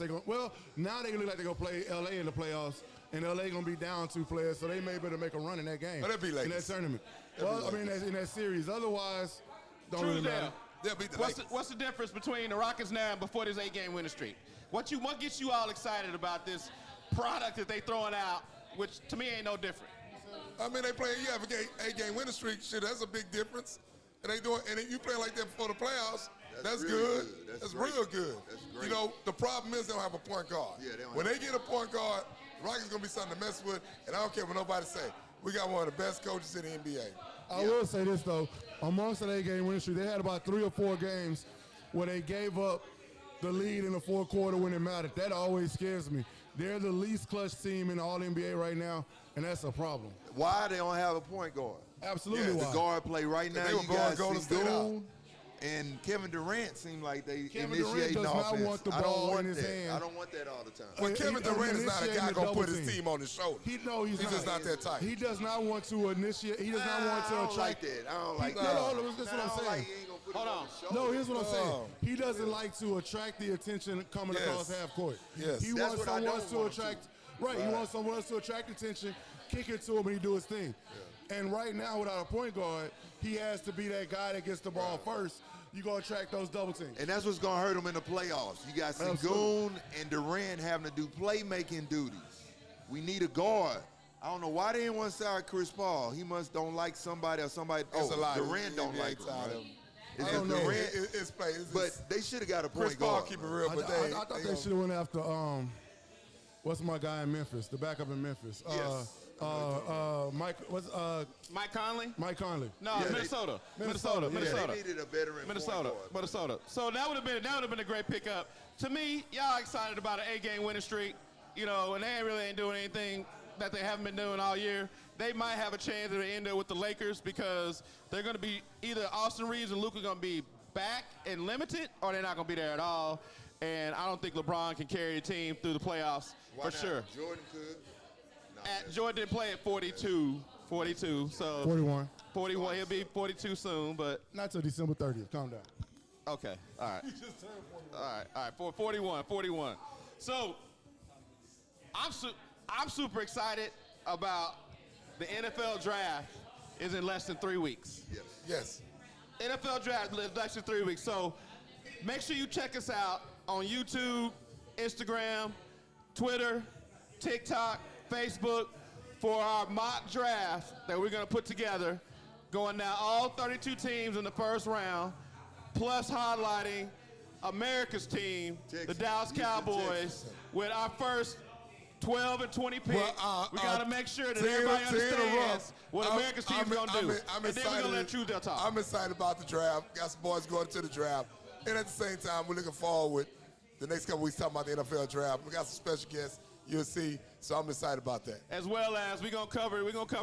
Now they look like they're going to play LA in the playoffs, and LA going to be down 2 players, so they may better make a run in that game.
Oh, that'd be
in that
Lakers.
tournament. Well, I mean, in that series. Otherwise, don't really
Truesdale,
matter.
They'll beat the
what's the,
Lakers.
what's the difference between the Rockets now and before this 8 game winning streak? What gets you all excited about this product that they throwing out, which to me ain't no different?
I mean, they play. You have a 8 game winning streak. Shit, that's a big difference. And they doing. And if you play like that before the playoffs, that's
really
good.
good.
That's
Great.
real good.
That's great.
You know, the problem is they don't have a point guard.
Yeah, they don't
when
have
they get a point guard, Rockets gonna be something to mess with. And I don't care what nobody say. We got one of the best coaches in the NBA.
I will say this, though. Amongst that 8 game winning streak, they had about 3 or 4 games where they gave up the lead in the fourth quarter when it mattered. That always scares me. They're the least clutch team in the All-NBA right now, and that's a problem.
Why they don't have a point guard?
Absolutely
Yeah,
why.
The guard play right now.
they were
You
blowing
guys
Golden
see
State out.
Goon and Kevin Durant seem like they
Kevin Durant
initiating
does not
offense.
want the
I don't
ball
want
in his
that.
hand.
I don't want that all the time.
Well,
He-
Kevin
he-
Durant is not a
initiating
guy
the
gonna put
double
his
team.
team on his shoulder.
He's
He's just not that type.
He does not want to initiate. He does not want to
I don't like
attract.
that. I don't like
No,
that.
no, that's what
I
I'm
don't
saying.
like he ain't gonna put
Hold
it
on.
on his shoulder.
No, here's what I'm saying.
Oh.
He doesn't like to attract the attention coming
Yes.
across half court.
Yes.
He
That's
wants
what I
someone
don't
else to
want him
attract. Right. He wants someone else to attract attention, kick it to him, and he do his thing. And right now, without a point guard, he has to be that guy that gets the ball first. You gonna attract those double teams.
And that's what's gonna hurt him in the playoffs. You got
Absolutely.
Sengun and Durant having to do playmaking duties. We need a guard. I don't know why they didn't want to sign Chris Paul. He must don't like somebody or somebody.
It's a lot.
Durant don't
NBA
like him.
tired of
Right?
him.
It's
I
just
don't know.
Durant,
It's play. It's
but they should have got a
Chris
point
Paul
guard.
keep it real,
I
but
thought they should have went after what's my guy in Memphis, the backup in Memphis.
Yes.
Mike. What's
Mike Conley?
Mike Conley?
No,
Yeah,
Minnesota.
Minnesota, yeah.
Minnesota.
They needed a veteran
Minnesota,
point guard.
Minnesota. So that would have been a great pickup. To me, y'all excited about an 8 game winning streak, you know, and they really ain't doing anything that they haven't been doing all year. They might have a chance to end up with the Lakers because they're going to be either Austin Reeves and Luka going to be back and limited, or they're not going to be there at all. And I don't think LeBron can carry the team through the playoffs
Why
for
not?
sure.
Jordan could. No,
Jordan didn't play at 42, so
41.
41. He'll be 42 soon, but
Not till December 30th. Calm down.
okay, all right. All right, for 41. So I'm super excited about the NFL draft is in less than 3 weeks.
yes.
NFL draft is less than 3 weeks. So make sure you check us out on YouTube, Instagram, Twitter, TikTok, Facebook for our mock draft that we're going to put together. Going now all 32 teams in the first round, plus highlighting America's team, the
Texas.
Dallas
Houston,
Cowboys,
Texas.
with our first 12 and 20 pick.
Well,
We got to make sure that
to
everybody
interrupt,
understands what America's team is going to do.
I'm
And then we're going to let
excited.
Truesdale talk.
I'm excited about the draft. Got some boys going to the draft. And at the same time, we're looking forward the next couple weeks talking about the NFL draft. We got some special guests you'll see, so I'm excited about that.
As well as we're gonna cover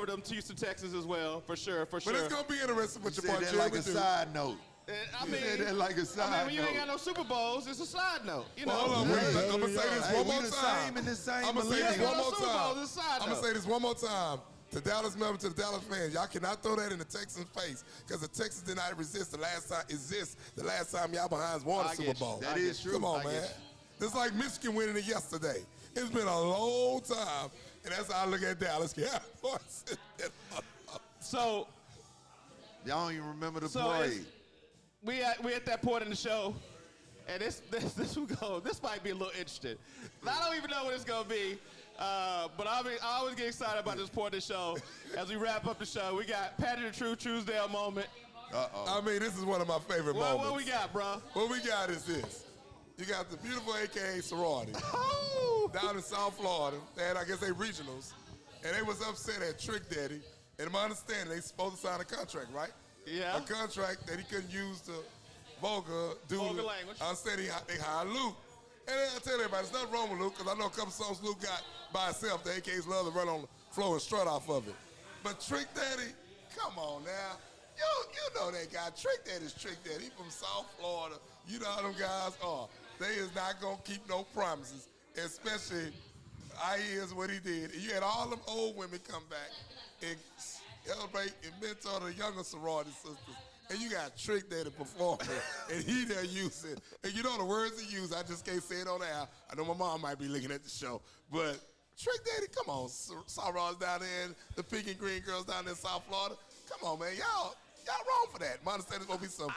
them Houston, Texas as well, for sure.
But it's going to be interesting
You
what your
said
boy
that like
Jeremy
a
do.
side note.
And, I
You
mean,
said that like a side
when you ain't
note.
got no Super Bowls, it's a side note. You know.
Well, hold on,
Yeah,
I'm going to
yeah,
say
yeah.
this
Hey,
one
we
more
the
time.
same in the same
I'm going to say this
millennium.
one more
Super Bowl,
time.
it's a side
I'm going
note.
to say this one more time. To Dallas members, to the Dallas fans, y'all cannot throw that in the Texans' face because the Texans did not resist the last time y'all behinds won a
I
Super
get you.
Bowl.
That is true.
Come on,
I get
man.
you.
It's like Michigan winning it yesterday. It's been a long time, and that's how I look at Dallas Cowboys.
So
Y'all don't even remember the
So
parade.
we at that point in the show, and this might be a little interesting. I don't even know what it's gonna be, but I always get excited about this point of the show. As we wrap up the show, we got Patty the True Truesdale moment.
I mean, this is one of my favorite moments.
What we got, bro?
What we got is this. You got the beautiful AKA sorority down in South Florida. And I guess they regionals. And they was upset at Trick Daddy. And my understanding, they supposed to sign a contract, right?
Yeah.
A contract that he couldn't use to vulgar
language.
I said they hired Luke. And I tell everybody, there's nothing wrong with Luke, because I know a couple songs Luke got by himself. The AKAs love to run on the floor and strut off of it. But Trick Daddy, come on now. You know that guy. Trick Daddy's Trick Daddy. He from South Florida. You know how them guys are. They is not going to keep no promises, especially I hears what he did. You had all them old women come back and celebrate and mentor the younger sorority sisters. And you got Trick Daddy performing, and he there using. And you know the words he used, I just can't say it on air. I know my mom might be looking at the show, but Trick Daddy, come on. Sorors down there, and the pink and green girls down there in South Florida. Come on, man. Y'all wrong for that. My understanding is going to be some.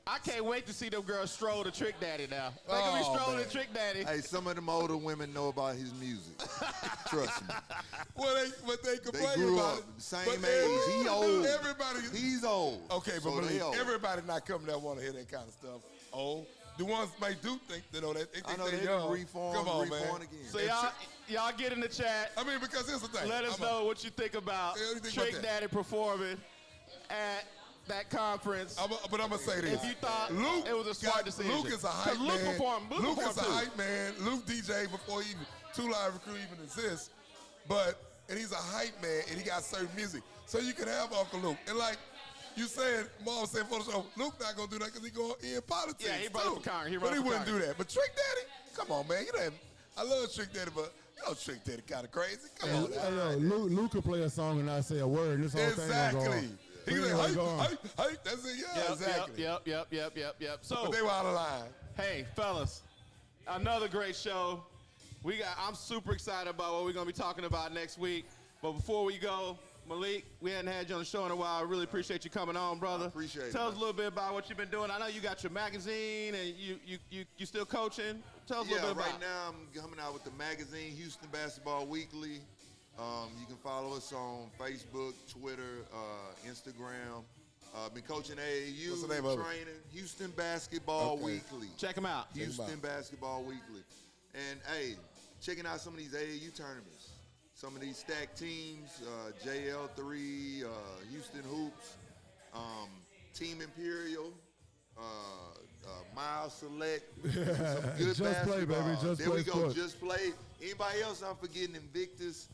I can't wait to see them girls stroll the Trick Daddy now. They gonna be strolling the Trick Daddy.
Hey, some of them older women know about his music. Trust me.
Well, they complain
They grew
about
up
it.
same
But
age. He old.
He's
old.
Okay, but
So they
believe
old.
everybody not coming that want to hear that kind of stuff. Oh, the ones may do think they know that. They
I
think
know
they
they
young.
reform,
Come on, man.
reborn again.
So y'all get in the chat.
I mean, because here's the thing.
Let us know what you think about
Yeah, what do you think
Trick
about that?
Daddy performing at that conference.
But I'm gonna say this.
If you thought
Luke
it was a smart decision.
Luke is a hype
'Cause Luke
man.
performed- Luke
Luke is a
performed too.
hype man. Luke DJ before even Two Live Recruit even exists. And he's a hype man, and he got certain music. So you can have Uncle Luke. And like you said, Mom said for the show, Luke not gonna do that because he going in politics.
Yeah, he run
too.
for Congress.
But he wouldn't do that. But Trick Daddy, come on, man. You know, I love Trick Daddy, but you know Trick Daddy kind of crazy. Come on, now.
Luke could play a song and not say a word, and this whole thing gonna go on.
Exactly. He
Thing
like,
gonna go on.
hype. That's it. Yeah, exactly.
Yep. So
But they were out of line.
hey, fellas, another great show. I'm super excited about what we're gonna be talking about next week. But before we go, Malik, we hadn't had you on the show in a while. I really appreciate you coming on, brother.
I appreciate it,
Tell us
man.
a little bit about what you've been doing. I know you got your magazine and you still coaching. Tell us a little bit about
right now I'm coming out with the magazine, Houston Basketball Weekly. You can follow us on Facebook, Twitter, Instagram. Been coaching AAU,
What's the name of it?
training, Houston Basketball
Okay.
Weekly.
Check them out.
Houston Basketball Weekly. And, hey, checking out some of these AAU tournaments. Some of these stacked teams, JL3, Houston Hoops, Team Imperial, Miles Select. Some good
Just play,
basketball.
baby. Just
there
play
we go.
sports.
Just play. Anybody else I'm forgetting? Invictus,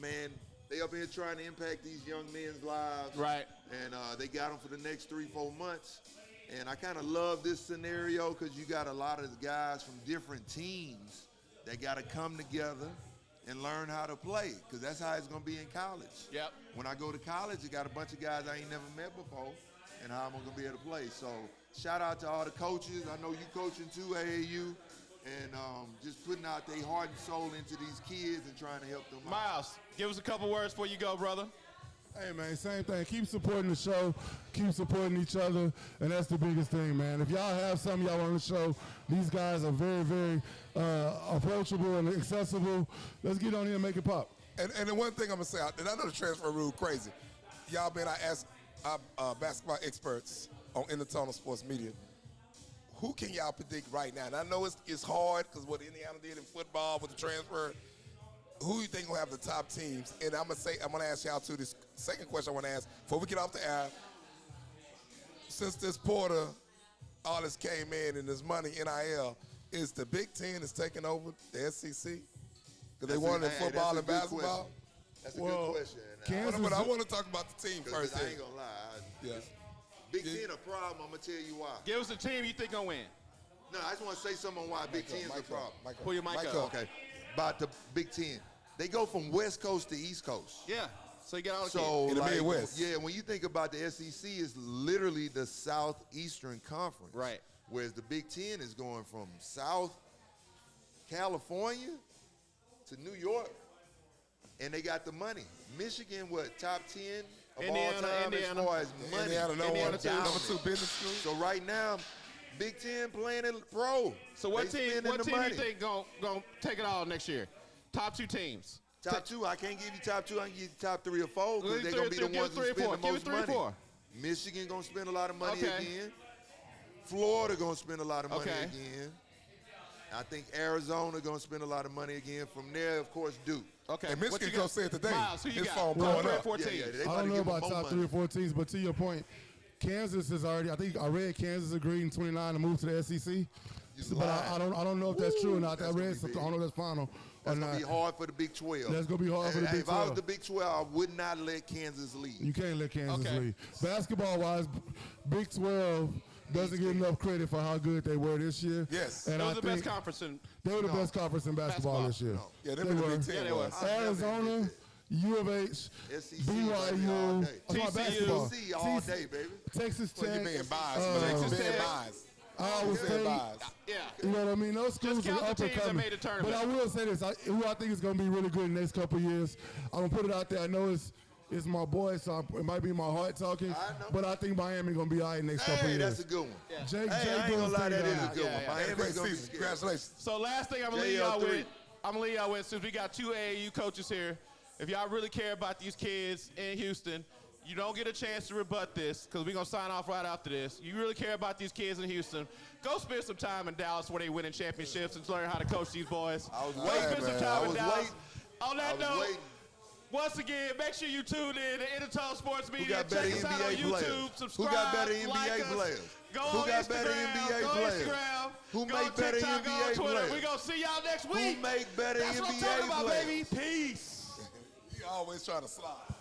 man. They up here trying to impact these young men's lives.
Right.
And they got them for the next 3-4 months. And I kind of love this scenario because you got a lot of guys from different teams that got to come together and learn how to play, because that's how it's going to be in college.
Yep.
When I go to college, I got a bunch of guys I ain't never met before, and how I'm going to be able to play. So shout out to all the coaches. I know you coaching too, AAU, and just putting out their heart and soul into these kids and trying to help them out.
Miles, give us a couple words before you go, brother.
Hey, man, same thing. Keep supporting the show. Keep supporting each other. And that's the biggest thing, man. If y'all have something y'all want to show, these guys are very, very approachable and accessible. Let's get on here and make it pop.
And the one thing I'm going to say, and I know the transfer rule crazy. Y'all been, I asked our basketball experts in the Total Sports Media, who can y'all predict right now? And I know it's hard because what Indiana did in football with the transfer. Who you think will have the top teams? And I'm gonna ask y'all too. This second question I want to ask before we get off the air. Since this Porter, all this came in and this money NIL, is the Big Ten is taking over the SEC because they won it in football and basketball.
That's a
Well,
good question.
Kansas-
But I want to talk about the team first.
I
here.
ain't gonna lie.
Yeah.
Big Ten a problem. I'm gonna tell you why.
Give us a team you think gonna win.
No, I just want to say something on why Big Ten's a problem.
Pull your mic up.
Okay. About the Big Ten, they go from West Coast to East Coast.
Yeah. So you got all the
So
In the
like,
Midwest.
yeah, when you think about the SEC, it's literally the Southeastern Conference.
Right.
Whereas the Big Ten is going from South California to New York, and they got the money. Michigan, what, top 10 of
Indiana,
all time
Indiana.
as far as money?
Indiana, number
Indiana
one,
too.
number 2 business school.
So right now, Big Ten playing it pro.
So what
They
team?
spending
What
the
team
money.
you think gonna take it all next year? Top 2 teams.
Top 2, I can't give you top 2. I can give you top 3 or 4 because
Give
they're
three
going to be
or
the
three-
ones
give
who
three or
spend
four.
the
Give
most
three or
money.
four.
Michigan going to spend a lot of money
Okay.
again. Florida going to spend a lot of money
Okay.
again. I think Arizona going to spend a lot of money again. From there, of course, Duke.
Okay.
And
what
Michigan
you got?
coach said today,
Miles, who you
his
got?
phone
Top
blowing
3 or
up.
4
Yeah,
teams.
yeah, they
I
about
don't
to
know
give them
about
more
top
money.
3 or 4 teams, but to your point, Kansas is already. I think I read Kansas agreed in 29 to move to the SEC.
You
But
lying.
I don't know if that's true or not. I
That's gonna
read
be
something.
big.
I don't know if that's final or
That's
not.
going to be hard for the Big 12.
That's gonna be hard for the Big
If I was
12.
the Big 12, I would not let Kansas lead.
You can't let Kansas
Okay.
lead. Basketball wise, Big 12 doesn't get enough credit for how good they were this year.
Yes.
and
It
I
was the
think
best conference in.
they were the best conference in basketball this year.
Basketball.
Yeah, them
They
in the
were.
Big Ten
Yeah, they
was.
were.
Arizona, U of H,
SEC,
BYU,
baby, all day.
I'm talking
TCU.
basketball.
SEC all day, baby.
Texas
Well,
Tech,
you being biased, but
Texas
you being
Tech.
biased.
Iowa
Being
State.
biased.
Yeah.
You know what I mean? Those schools
count
are
the
up and
teams that
coming.
made the tournament.
But I will say this: who I think is going to be really good in the next couple of years. I'm gonna put it out there. I know it's my boy, so it might be my heart talking.
I know.
But I think Miami going to be all right next couple of
Hey,
years.
that's a good one.
Jake,
Hey, I
Jake
ain't gonna lie, that is a good
Yeah,
one.
yeah.
Had a
Miami's
great
gonna be
season.
scared.
Congratulations.
So last thing I'm gonna leave y'all
JL3.
with. I'm gonna leave y'all with, since we got 2 AAU coaches here. If y'all really care about these kids in Houston, you don't get a chance to rebut this because we're gonna sign off right after this. You really care about these kids in Houston, go spend some time in Dallas where they winning championships and learn how to coach these boys.
I was
Go
waiting,
spend some
man.
time
I
in
was
Dallas.
waiting.
On that
I was
note,
waiting.
once again, make sure you tune in to Intertone Sports Media.
got better
Check us out on
NBA
YouTube.
players?
Subscribe.
Who got better
like
NBA
us.
players?
Go
Who
on
got
Instagram.
better NBA
go
players?
Instagram.
Who
go
make
on
better
TikTok, go on
NBA
Twitter.
players?
We gonna see y'all next
Who
week.
make better
That's what I'm
NBA
talking about,
players?
baby. Peace.
You always try to slide.